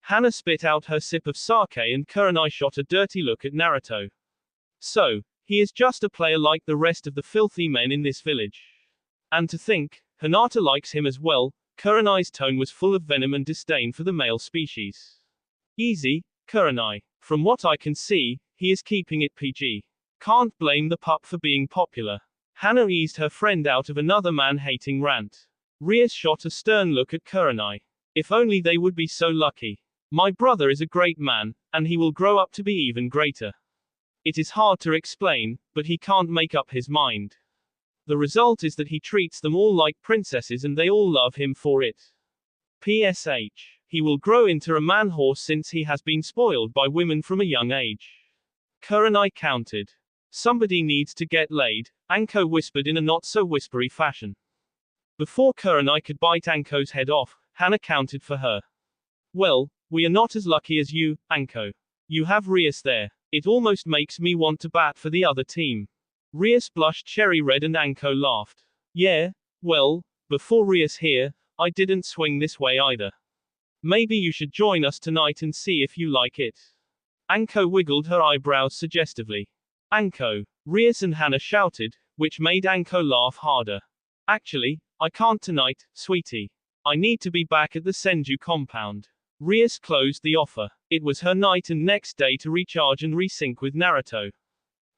Hana spit out her sip of sake and Kurenai shot a dirty look at Naruto. So, he is just a player like the rest of the filthy men in this village. And to think, Hinata likes him as well. Kurenai's tone was full of venom and disdain for the male species. Easy, Kurenai. From what I can see, he is keeping it PG. Can't blame the pup for being popular. Hana eased her friend out of another man-hating rant. Rias shot a stern look at Kurenai. If only they would be so lucky. My brother is a great man, and he will grow up to be even greater. It is hard to explain, but he can't make up his mind. The result is that he treats them all like princesses and they all love him for it. PSH. He will grow into a man-horse since he has been spoiled by women from a young age. Kurenai countered. Somebody needs to get laid, Anko whispered in a not-so-whispery fashion. Before Kurenai could bite Anko's head off, Hana countered for her. Well, we are not as lucky as you, Anko. You have Rias there. It almost makes me want to bat for the other team. Rias blushed cherry red and Anko laughed. Yeah, well, before Rias here, I didn't swing this way either. Maybe you should join us tonight and see if you like it. Anko wiggled her eyebrows suggestively. Anko, Rias and Hana shouted, which made Anko laugh harder. Actually, I can't tonight, sweetie. I need to be back at the Senju compound. Rias closed the offer. It was her night and next day to recharge and resync with Naruto.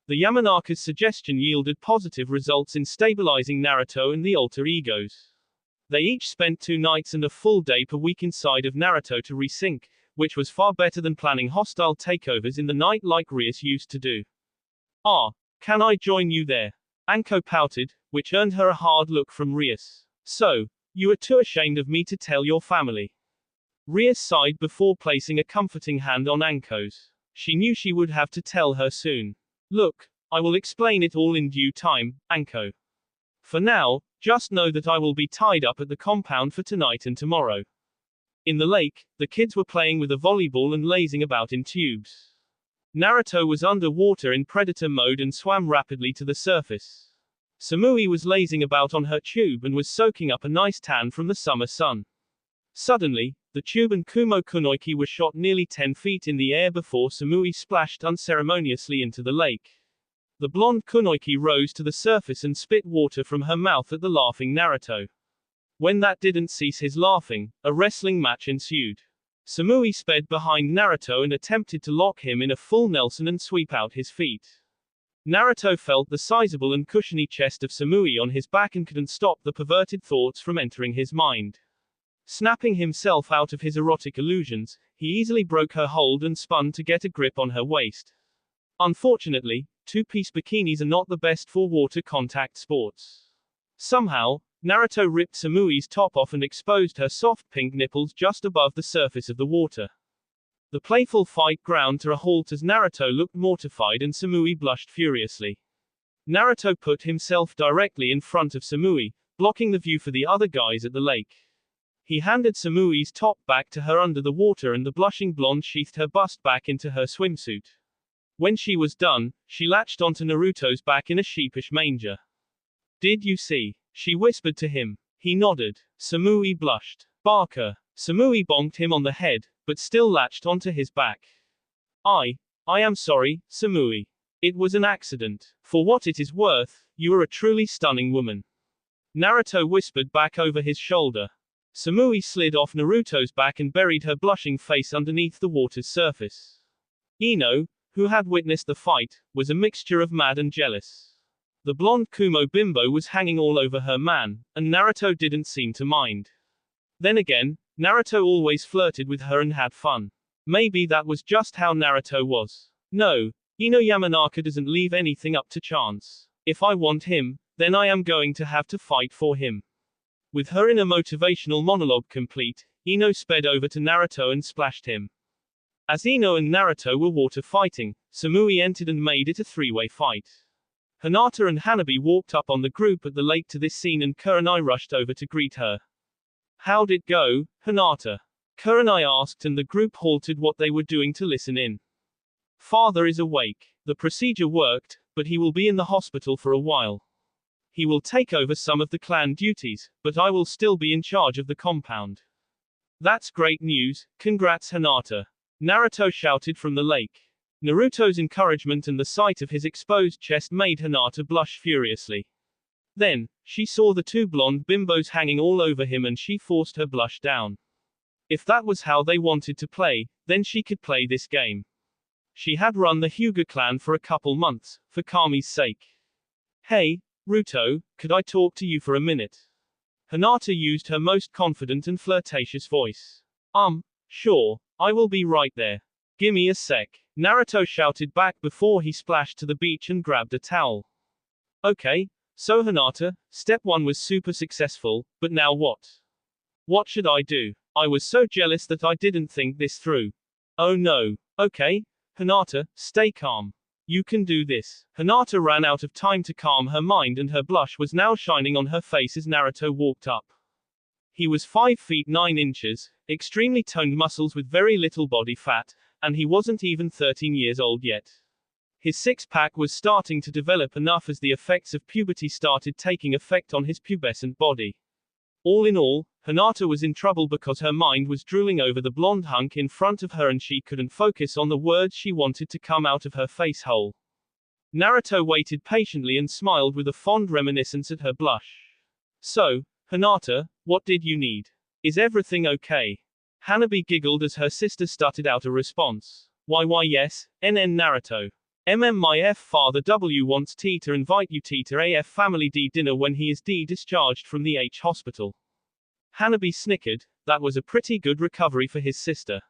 The Yamanaka's suggestion yielded positive results in stabilizing Naruto and the alter egos. They each spent 2 nights and a full day per week inside of Naruto to resync, which was far better than planning hostile takeovers in the night like Rias used to do. Ah, can I join you there? Anko pouted, which earned her a hard look from Rias. So, you are too ashamed of me to tell your family. Rias sighed before placing a comforting hand on Anko's. She knew she would have to tell her soon. Look, I will explain it all in due time, Anko. For now, just know that I will be tied up at the compound for tonight and tomorrow. In the lake, the kids were playing with a volleyball and lazing about in tubes. Naruto was underwater in predator mode and swam rapidly to the surface. Samui was lazing about on her tube and was soaking up a nice tan from the summer sun. Suddenly, the tube and Kumo Kunoiki were shot nearly 10 feet in the air before Samui splashed unceremoniously into the lake. The blonde Kunoiki rose to the surface and spit water from her mouth at the laughing Naruto. When that didn't cease his laughing, a wrestling match ensued. Samui sped behind Naruto and attempted to lock him in a full Nelson and sweep out his feet. Naruto felt the sizable and cushiony chest of Samui on his back and couldn't stop the perverted thoughts from entering his mind. Snapping himself out of his erotic illusions, he easily broke her hold and spun to get a grip on her waist. Unfortunately, two-piece bikinis are not the best for water contact sports. Somehow, Naruto ripped Samui's top off and exposed her soft pink nipples just above the surface of the water. The playful fight ground to a halt as Naruto looked mortified and Samui blushed furiously. Naruto put himself directly in front of Samui, blocking the view for the other guys at the lake. He handed Samui's top back to her under the water and the blushing blonde sheathed her bust back into her swimsuit. When she was done, she latched onto Naruto's back in a sheepish manger. Did you see? She whispered to him. He nodded. Samui blushed. Barker. Samui bonked him on the head, but still latched onto his back. I am sorry, Samui. It was an accident. For what it is worth, you are a truly stunning woman. Naruto whispered back over his shoulder. Samui slid off Naruto's back and buried her blushing face underneath the water's surface. Ino, who had witnessed the fight, was a mixture of mad and jealous. The blonde Kumo bimbo was hanging all over her man, and Naruto didn't seem to mind. Then again, Naruto always flirted with her and had fun. Maybe that was just how Naruto was. No, Ino Yamanaka doesn't leave anything up to chance. If I want him, then I am going to have to fight for him. With her inner motivational monologue complete, Ino sped over to Naruto and splashed him. As Ino and Naruto were water fighting, Samui entered and made it a three-way fight. Hinata and Hanabi walked up on the group at the lake to this scene and Kurenai rushed over to greet her. How'd it go, Hinata? Kurenai asked and the group halted what they were doing to listen in. Father is awake. The procedure worked, but he will be in the hospital for a while. He will take over some of the clan duties, but I will still be in charge of the compound. That's great news, congrats Hinata. Naruto shouted from the lake. Naruto's encouragement and the sight of his exposed chest made Hinata blush furiously. Then, she saw the two blonde bimbos hanging all over him and she forced her blush down. If that was how they wanted to play, then she could play this game. She had run the Hyuga clan for a couple months, for Kami's sake. Hey, Ruto, could I talk to you for a minute? Hinata used her most confident and flirtatious voice. Sure, I will be right there. Gimme a sec. Naruto shouted back before he splashed to the beach and grabbed a towel. Okay, so Hinata, step 1 was super successful, but now what? What should I do? I was so jealous that I didn't think this through. Oh no. Okay, Hinata, stay calm. You can do this. Hinata ran out of time to calm her mind and her blush was now shining on her face as Naruto walked up. He was 5 feet 9 inches, extremely toned muscles with very little body fat, and he wasn't even 13 years old yet. His six-pack was starting to develop enough as the effects of puberty started taking effect on his pubescent body. All in all, Hinata was in trouble because her mind was drooling over the blonde hunk in front of her and she couldn't focus on the words she wanted to come out of her face hole. Naruto waited patiently and smiled with a fond reminiscence at her blush. So, Hinata, what did you need? Is everything okay? Hanabi giggled as her sister stuttered out a response. Why yes, NN Naruto. My F father W wants T to invite you T to AF family D dinner when he is D discharged from the H hospital. Hanabi snickered, that was a pretty good recovery for his sister.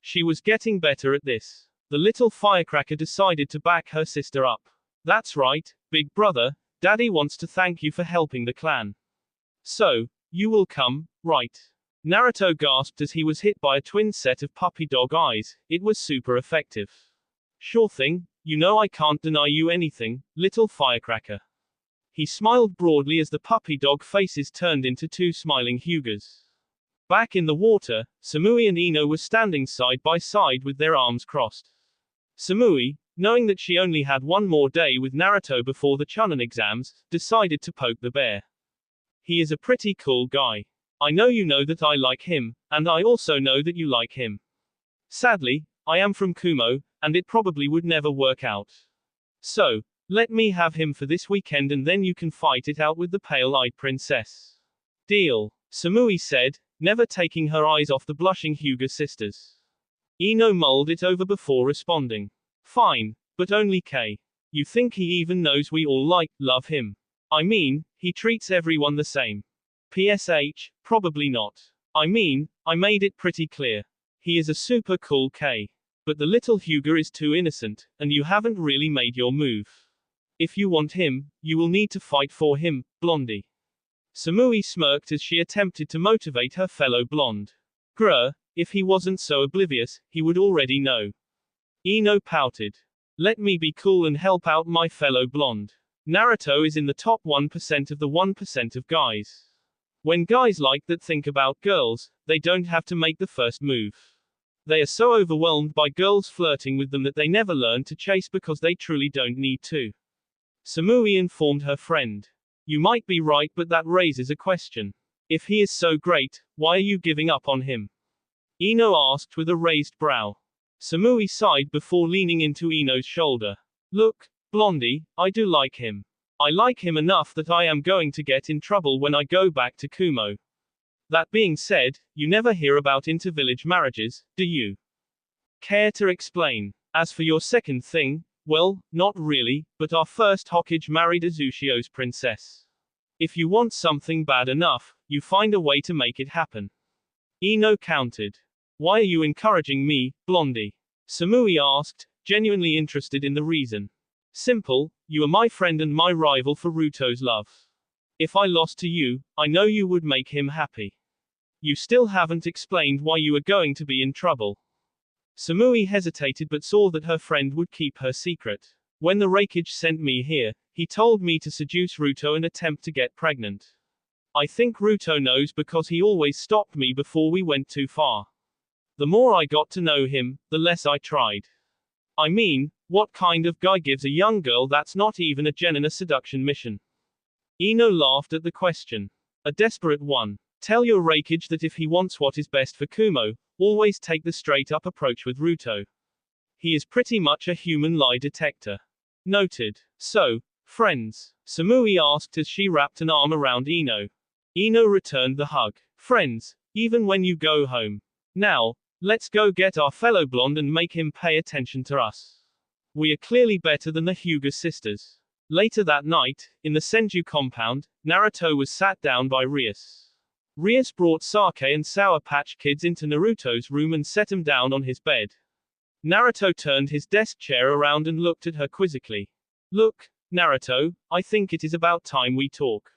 She was getting better at this. The little firecracker decided to back her sister up. That's right, big brother, Daddy wants to thank you for helping the clan. So, you will come, right? Naruto gasped as he was hit by a twin set of puppy dog eyes. It was super effective. Sure thing, you know I can't deny you anything, little firecracker. He smiled broadly as the puppy dog faces turned into two smiling Hyugas. Back in the water, Samui and Ino were standing side by side with their arms crossed. Samui, knowing that she only had one more day with Naruto before the Chunin exams, decided to poke the bear. He is a pretty cool guy. I know you know that I like him, and I also know that you like him. Sadly, I am from Kumo, and it probably would never work out. So, let me have him for this weekend and then you can fight it out with the pale-eyed princess. Deal, Samui said, never taking her eyes off the blushing Hyuga sisters. Ino mulled it over before responding. Fine, but only K. You think he even knows we all love him? I mean, he treats everyone the same. PSH, probably not. I mean, I made it pretty clear. He is a super cool K. But the little Hyuga is too innocent, and you haven't really made your move. If you want him, you will need to fight for him, Blondie. Samui smirked as she attempted to motivate her fellow blonde. Grr, if he wasn't so oblivious, he would already know. Ino pouted. Let me be cool and help out my fellow blonde. Naruto is in the top 1% of the 1% of guys. When guys like that think about girls, they don't have to make the first move. They are so overwhelmed by girls flirting with them that they never learn to chase because they truly don't need to. Samui informed her friend. You might be right, but that raises a question. If he is so great, why are you giving up on him? Ino asked with a raised brow. Samui sighed before leaning into Ino's shoulder. Look, Blondie, I do like him. I like him enough that I am going to get in trouble when I go back to Kumo. That being said, you never hear about inter-village marriages, do you? Care to explain? As for your second thing, well, not really, but our first Hokage married Azushio's princess. If you want something bad enough, you find a way to make it happen. Ino countered. Why are you encouraging me, Blondie? Samui asked, genuinely interested in the reason. Simple, you are my friend and my rival for Ruto's love. If I lost to you, I know you would make him happy. You still haven't explained why you are going to be in trouble. Samui hesitated but saw that her friend would keep her secret. When the Raikage sent me here, he told me to seduce Ruto and attempt to get pregnant. I think Ruto knows because he always stopped me before we went too far. The more I got to know him, the less I tried. I mean, what kind of guy gives a young girl that's not even a genuine seduction mission? Ino laughed at the question. A desperate one. Tell your Raikage that if he wants what is best for Kumo, always take the straight-up approach with Ruto. He is pretty much a human lie detector. Noted. So, friends? Samui asked as she wrapped an arm around Ino. Ino returned the hug. Friends, even when you go home. Now, let's go get our fellow blonde and make him pay attention to us. We are clearly better than the Hyuga sisters. Later that night, in the Senju compound, Naruto was sat down by Rias. Rias brought sake and Sour Patch Kids into Naruto's room and set him down on his bed. Naruto turned his desk chair around and looked at her quizzically. Look, Naruto, I think it is about time we talk.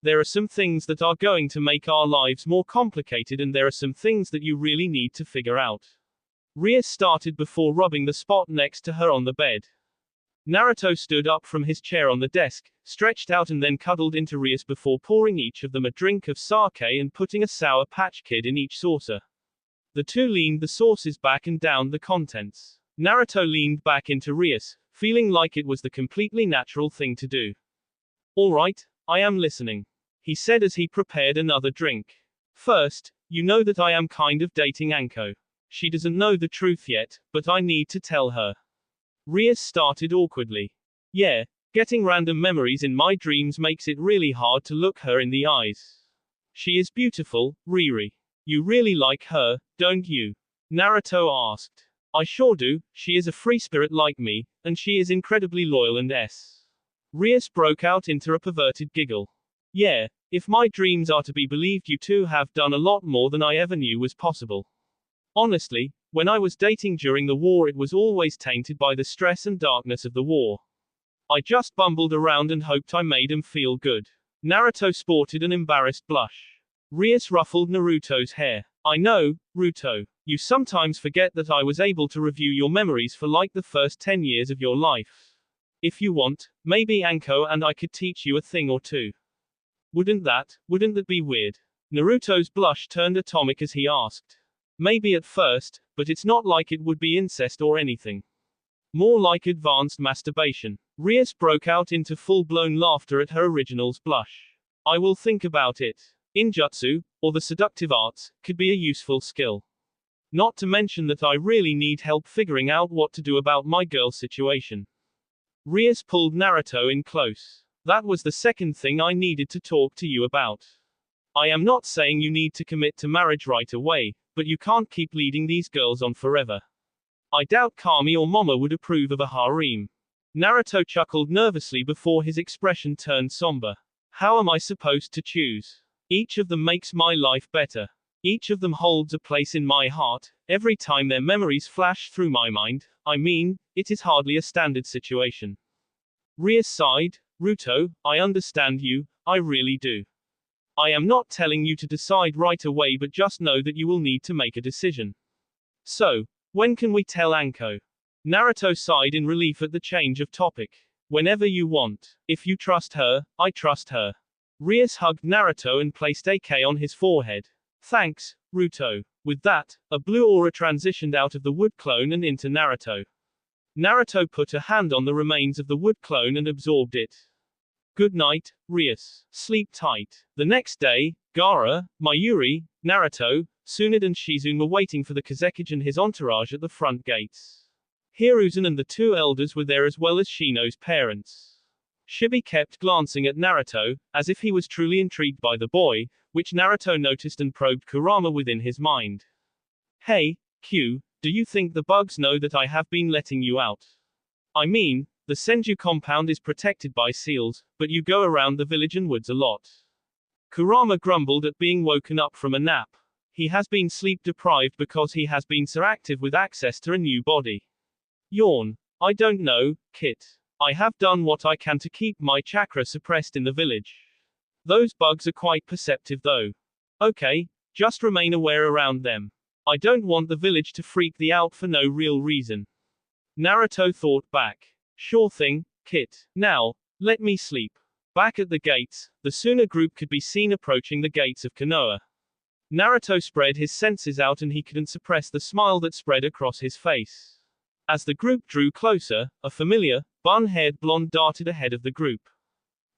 There are some things that are going to make our lives more complicated and there are some things that you really need to figure out. Rias started before rubbing the spot next to her on the bed. Naruto stood up from his chair on the desk, stretched out and then cuddled into Rias before pouring each of them a drink of sake and putting a Sour Patch Kid in each saucer. The two leaned the saucers back and downed the contents. Naruto leaned back into Rias, feeling like it was the completely natural thing to do. All right, I am listening, he said as he prepared another drink. First, you know that I am kind of dating Anko. She doesn't know the truth yet, but I need to tell her. Rias started awkwardly. Yeah, getting random memories in my dreams makes it really hard to look her in the eyes. She is beautiful, Riri. You really like her, don't you? Naruto asked. I sure do, she is a free spirit like me, and she is incredibly loyal and Rias broke out into a perverted giggle. Yeah, if my dreams are to be believed, you two have done a lot more than I ever knew was possible. Honestly, when I was dating during the war, it was always tainted by the stress and darkness of the war. I just bumbled around and hoped I made him feel good. Naruto sported an embarrassed blush. Rias ruffled Naruto's hair. I know, Ruto. You sometimes forget that I was able to review your memories for like the first 10 years of your life. If you want, maybe Anko and I could teach you a thing or two. Wouldn't that be weird? Naruto's blush turned atomic as he asked. Maybe at first, but it's not like it would be incest or anything. More like advanced masturbation. Rias broke out into full-blown laughter at her original's blush. I will think about it. Injutsu, or the seductive arts, could be a useful skill. Not to mention that I really need help figuring out what to do about my girl's situation. Rias pulled Naruto in close. That was the second thing I needed to talk to you about. I am not saying you need to commit to marriage right away, but you can't keep leading these girls on forever. I doubt Kami or Momo would approve of a harem. Naruto chuckled nervously before his expression turned somber. How am I supposed to choose? Each of them makes my life better. Each of them holds a place in my heart. Every time their memories flash through my mind, I mean, it is hardly a standard situation. Rias sighed. Ruto, I understand you, I really do. I am not telling you to decide right away, but just know that you will need to make a decision. So, when can we tell Anko? Naruto sighed in relief at the change of topic. Whenever you want. If you trust her, I trust her. Rias hugged Naruto and placed AK on his forehead. Thanks, Ruto. With that, a blue aura transitioned out of the wood clone and into Naruto. Naruto put a hand on the remains of the wood clone and absorbed it. Good night, Rias. Sleep tight. The next day, Gaara, Mayuri, Naruto, Tsunade and Shizune were waiting for the Kazekage and his entourage at the front gates. Hiruzen and the two elders were there as well as Shino's parents. Shibi kept glancing at Naruto, as if he was truly intrigued by the boy, which Naruto noticed and probed Kurama within his mind. Hey, Q, do you think the bugs know that I have been letting you out? I mean, the Senju compound is protected by seals, but you go around the village and woods a lot. Kurama grumbled at being woken up from a nap. He has been sleep deprived because he has been so active with access to a new body. Yawn. I don't know, Kit. I have done what I can to keep my chakra suppressed in the village. Those bugs are quite perceptive though. Okay, just remain aware around them. I don't want the village to freak thee out for no real reason. Naruto thought back. Sure thing, Kit. Now, let me sleep. Back at the gates, the Suna group could be seen approaching the gates of Konoha. Naruto spread his senses out and he couldn't suppress the smile that spread across his face. As the group drew closer, a familiar, bun-haired blonde darted ahead of the group.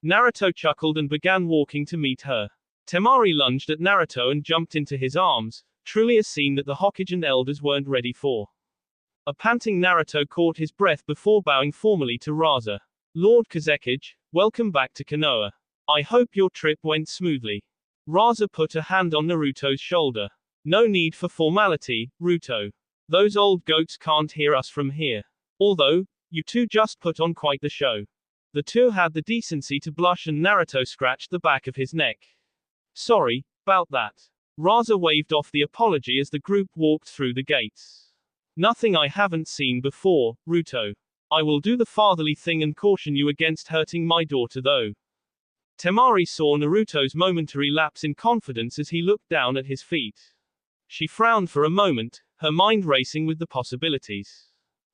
Naruto chuckled and began walking to meet her. Temari lunged at Naruto and jumped into his arms, truly a scene that the Hokage and elders weren't ready for. A panting Naruto caught his breath before bowing formally to Raza. Lord Kazekage, welcome back to Konoha. I hope your trip went smoothly. Raza put a hand on Naruto's shoulder. No need for formality, Ruto. Those old goats can't hear us from here. Although, you two just put on quite the show. The two had the decency to blush and Naruto scratched the back of his neck. Sorry, about that. Raza waved off the apology as the group walked through the gates. Nothing I haven't seen before, Ruto. I will do the fatherly thing and caution you against hurting my daughter though. Temari saw Naruto's momentary lapse in confidence as he looked down at his feet. She frowned for a moment, her mind racing with the possibilities.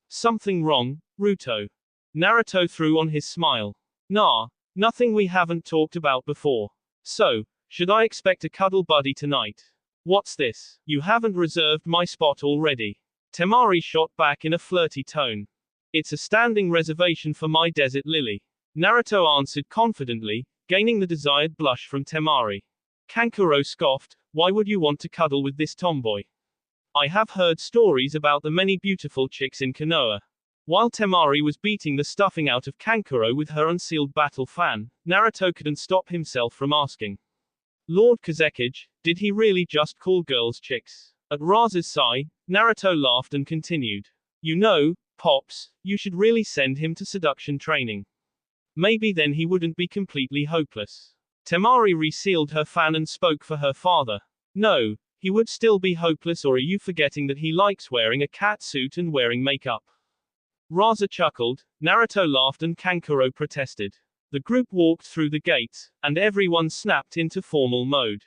Something wrong, Ruto? Naruto threw on his smile. Nah, nothing we haven't talked about before. So, should I expect a cuddle buddy tonight? What's this? You haven't reserved my spot already. Temari shot back in a flirty tone. It's a standing reservation for my desert lily. Naruto answered confidently, gaining the desired blush from Temari. Kankuro scoffed, why would you want to cuddle with this tomboy? I have heard stories about the many beautiful chicks in Konoha. While Temari was beating the stuffing out of Kankuro with her unsealed battle fan, Naruto couldn't stop himself from asking. Lord Kazekage, did he really just call girls chicks? At Raza's sigh, Naruto laughed and continued. You know, Pops, you should really send him to seduction training. Maybe then he wouldn't be completely hopeless. Temari resealed her fan and spoke for her father. No, He would still be hopeless, or are you forgetting that he likes wearing a cat suit and wearing makeup? Rasa chuckled, Naruto laughed, and Kankuro protested. The group walked through the gates, and everyone snapped into formal mode.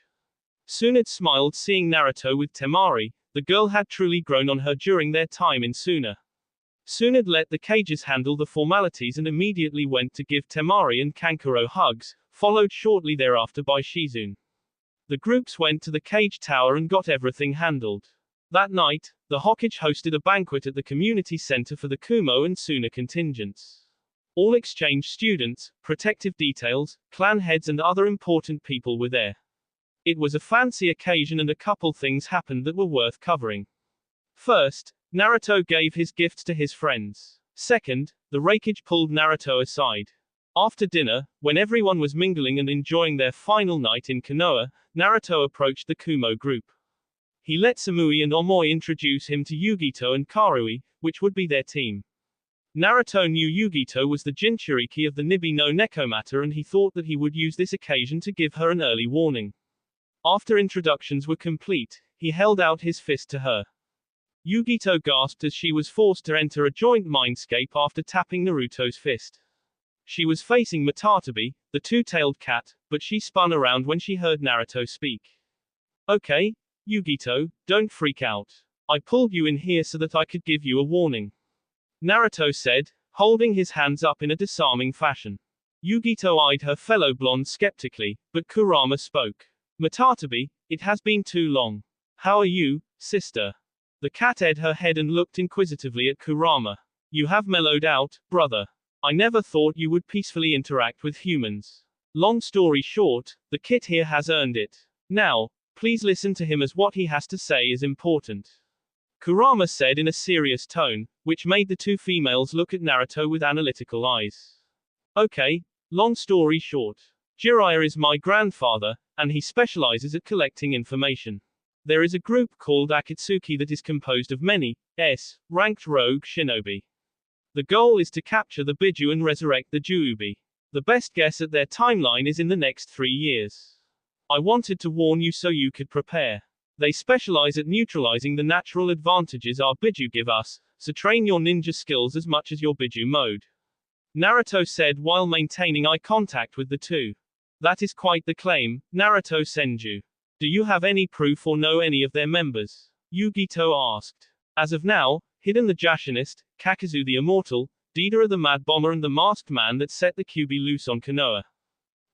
Tsunade smiled seeing Naruto with Temari. The girl had truly grown on her during their time in Suna. Tsunade let the cages handle the formalities and immediately went to give Temari and Kankuro hugs, followed shortly thereafter by Shizune. The groups went to the cage tower and got everything handled. That night, the Hokage hosted a banquet at the community center for the Kumo and Suna contingents. All exchange students, protective details, clan heads and other important people were there. It was a fancy occasion and a couple things happened that were worth covering. First, Naruto gave his gifts to his friends. Second, the Raikage pulled Naruto aside. After dinner, when everyone was mingling and enjoying their final night in Konoha, Naruto approached the Kumo group. He let Samui and Omoi introduce him to Yugito and Karui, which would be their team. Naruto knew Yugito was the Jinchuriki of the Nibi no Nekomata, and he thought that he would use this occasion to give her an early warning. After introductions were complete, he held out his fist to her. Yugito gasped as she was forced to enter a joint mindscape after tapping Naruto's fist. She was facing Matatabi, the two-tailed cat, but she spun around when she heard Naruto speak. Okay, Yugito, don't freak out. I pulled you in here so that I could give you a warning. Naruto said, holding his hands up in a disarming fashion. Yugito eyed her fellow blonde skeptically, but Kurama spoke. Matatabi, it has been too long. How are you, sister? The cat eyed her head and looked inquisitively at Kurama. You have mellowed out, brother. I never thought you would peacefully interact with humans. Long story short, the kid here has earned it. Now, please listen to him, as what he has to say is important. Kurama said in a serious tone, which made the two females look at Naruto with analytical eyes. Okay, long story short. Jiraiya is my grandfather, and he specializes at collecting information. There is a group called Akatsuki that is composed of many ranked rogue shinobi. The goal is to capture the Biju and resurrect the Juubi. The best guess at their timeline is in the next 3 years. I wanted to warn you so you could prepare. They specialize at neutralizing the natural advantages our Biju give us, so train your ninja skills as much as your Biju mode. Naruto said while maintaining eye contact with the two. That is quite the claim, Naruto Senju. Do you have any proof or know any of their members? Yugito asked. As of now, Hidden the Jashinist, Kakazu the Immortal, Deidara the Mad Bomber, and the Masked Man that set the Kyuubi loose on Konoha.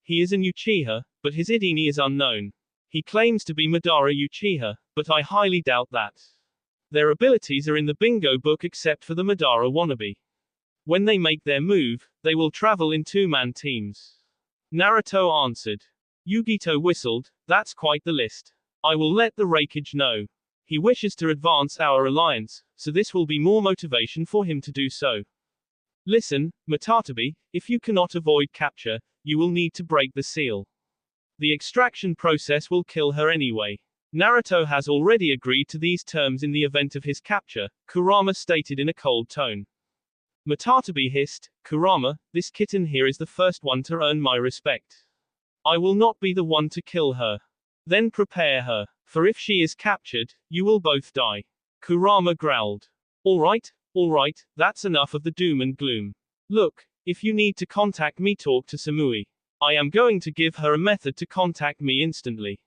He is an Uchiha, but his Idini is unknown. He claims to be Madara Uchiha, but I highly doubt that. Their abilities are in the bingo book except for the Madara wannabe. When they make their move, they will travel in two-man teams. Naruto answered. Yugito whistled, that's quite the list. I will let the Raikage know. He wishes to advance our alliance, so this will be more motivation for him to do so. Listen, Matatabi, if you cannot avoid capture, you will need to break the seal. The extraction process will kill her anyway. Naruto has already agreed to these terms in the event of his capture, Kurama stated in a cold tone. Matatabi hissed, Kurama, this kitten here is the first one to earn my respect. I will not be the one to kill her. Then prepare her, for if she is captured, you will both die. Kurama growled. Alright, that's enough of the doom and gloom. Look, if you need to contact me, talk to Samui. I am going to give her a method to contact me instantly.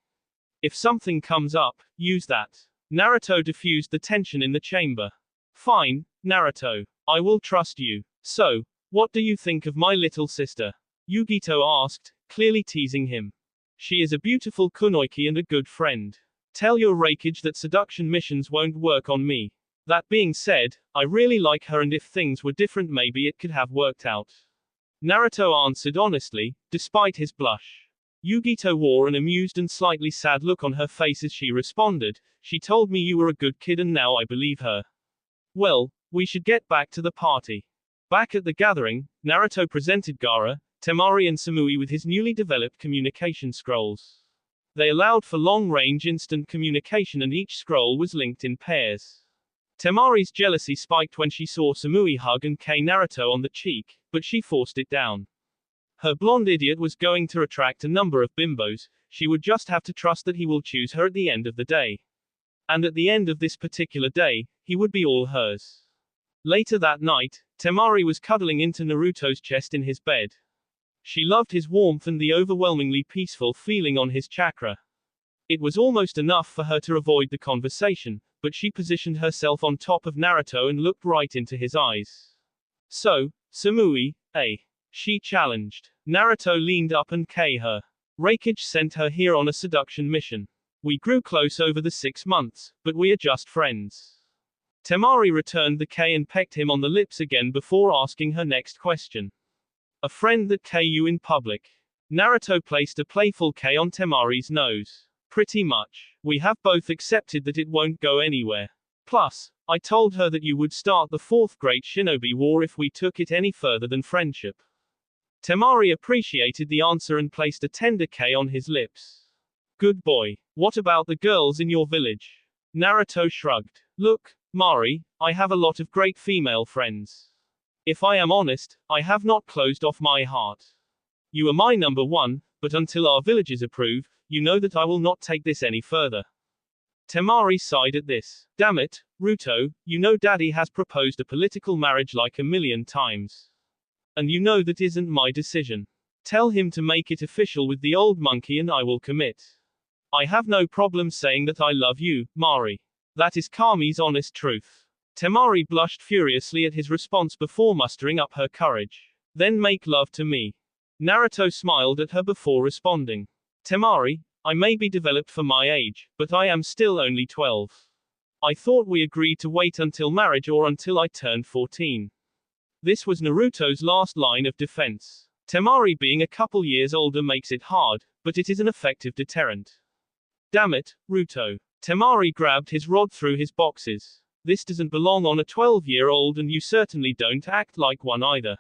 If something comes up, use that. Naruto diffused the tension in the chamber. Fine, Naruto. I will trust you. So, what do you think of my little sister? Yugito asked, clearly teasing him. She is a beautiful kunoichi and a good friend. Tell your Raikage that seduction missions won't work on me. That being said, I really like her, and if things were different maybe it could have worked out. Naruto answered honestly, despite his blush. Yugito wore an amused and slightly sad look on her face as she responded, she told me you were a good kid and now I believe her. Well, we should get back to the party. Back at the gathering, Naruto presented Gaara, Temari and Samui with his newly developed communication scrolls. They allowed for long-range instant communication and each scroll was linked in pairs. Temari's jealousy spiked when she saw Samui hug and K Naruto on the cheek, but she forced it down. Her blonde idiot was going to attract a number of bimbos, she would just have to trust that he will choose her at the end of the day. And at the end of this particular day, he would be all hers. Later that night, Temari was cuddling into Naruto's chest in his bed. She loved his warmth and the overwhelmingly peaceful feeling on his chakra. It was almost enough for her to avoid the conversation, but she positioned herself on top of Naruto and looked right into his eyes. So, Samui, eh? She challenged. Naruto leaned up and k'd her. Reikage sent her here on a seduction mission. We grew close over the 6 months, but we are just friends. Temari returned the K and pecked him on the lips again before asking her next question. A friend that K you in public. Naruto placed a playful K on Temari's nose. Pretty much. We have both accepted that it won't go anywhere. Plus, I told her that you would start the 4th Great Shinobi War if we took it any further than friendship. Temari appreciated the answer and placed a tender K on his lips. Good boy. What about the girls in your village? Naruto shrugged. Look, Mari, I have a lot of great female friends. If I am honest, I have not closed off my heart. You are my number one, but until our villages approve, you know that I will not take this any further. Temari sighed at this. Damn it, Ruto, you know daddy has proposed a political marriage like a million times. And you know that isn't my decision. Tell him to make it official with the old monkey and I will commit. I have no problem saying that I love you, Mari. That is Kami's honest truth. Temari blushed furiously at his response before mustering up her courage. Then make love to me. Naruto smiled at her before responding. Temari, I may be developed for my age, but I am still only 12. I thought we agreed to wait until marriage or until I turned 14. This was Naruto's last line of defense. Temari being a couple years older makes it hard, but it is an effective deterrent. Damn it, Ruto. Temari grabbed his rod through his boxes. This doesn't belong on a 12-year-old and you certainly don't act like one either.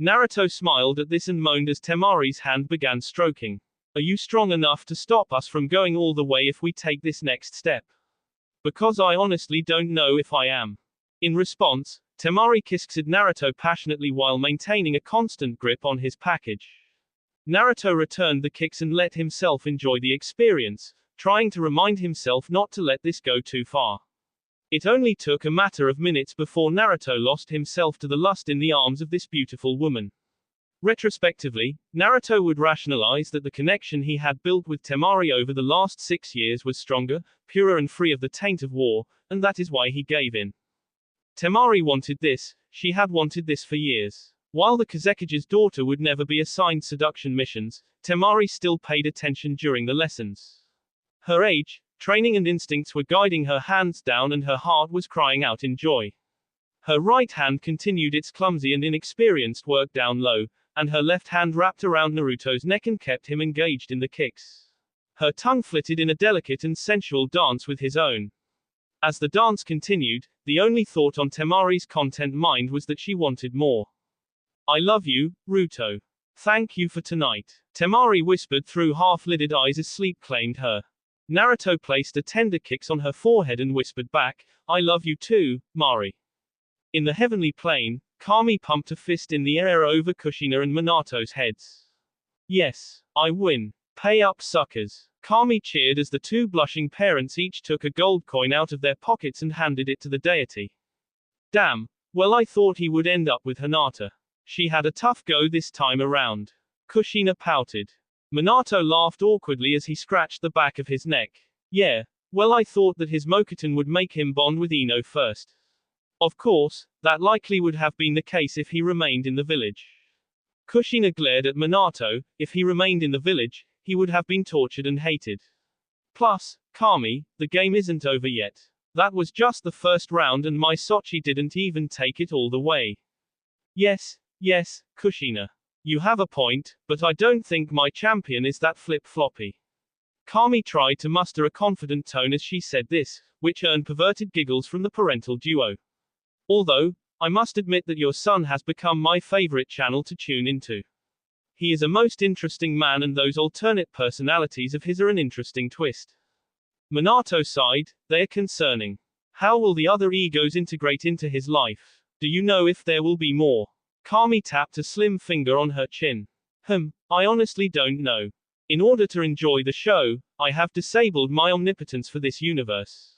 Naruto smiled at this and moaned as Temari's hand began stroking. Are you strong enough to stop us from going all the way if we take this next step? Because I honestly don't know if I am. In response, Temari kissed Naruto passionately while maintaining a constant grip on his package. Naruto returned the kicks and let himself enjoy the experience, trying to remind himself not to let this go too far. It only took a matter of minutes before Naruto lost himself to the lust in the arms of this beautiful woman. Retrospectively, Naruto would rationalize that the connection he had built with Temari over the last 6 years was stronger, purer and free of the taint of war, and that is why he gave in. Temari wanted this, she had wanted this for years. While the Kazekage's daughter would never be assigned seduction missions, Temari still paid attention during the lessons. Her age, training and instincts were guiding her hands down and her heart was crying out in joy. Her right hand continued its clumsy and inexperienced work down low, and her left hand wrapped around Naruto's neck and kept him engaged in the kicks. Her tongue flitted in a delicate and sensual dance with his own. As the dance continued, the only thought on Temari's content mind was that she wanted more. I love you, Ruto. Thank you for tonight. Temari whispered through half-lidded eyes as sleep claimed her. Naruto placed a tender kiss on her forehead and whispered back, I love you too, Mari. In the heavenly plane, Kami pumped a fist in the air over Kushina and Minato's heads. Yes, I win. Pay up suckers. Kami cheered as the two blushing parents each took a gold coin out of their pockets and handed it to the deity. Damn, well I thought he would end up with Hinata. She had a tough go this time around. Kushina pouted. Minato laughed awkwardly as he scratched the back of his neck. Yeah, well I thought that his Mokuton would make him bond with Ino first. Of course, that likely would have been the case if he remained in the village. Kushina glared at Minato. If he remained in the village, he would have been tortured and hated. Plus, Kami, the game isn't over yet. That was just the first round and my Sochi didn't even take it all the way. Yes, Kushina. You have a point, but I don't think my champion is that flip-floppy. Kami tried to muster a confident tone as she said this, which earned perverted giggles from the parental duo. Although, I must admit that your son has become my favorite channel to tune into. He is a most interesting man and those alternate personalities of his are an interesting twist. Minato sighed, they are concerning. How will the other egos integrate into his life? Do you know if there will be more? Kami tapped a slim finger on her chin. I honestly don't know. In order to enjoy the show, I have disabled my omnipotence for this universe.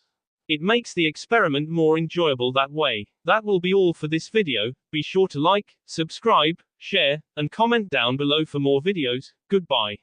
It makes the experiment more enjoyable that way. That will be all for this video. Be sure to like, subscribe, share, and comment down below for more videos. Goodbye.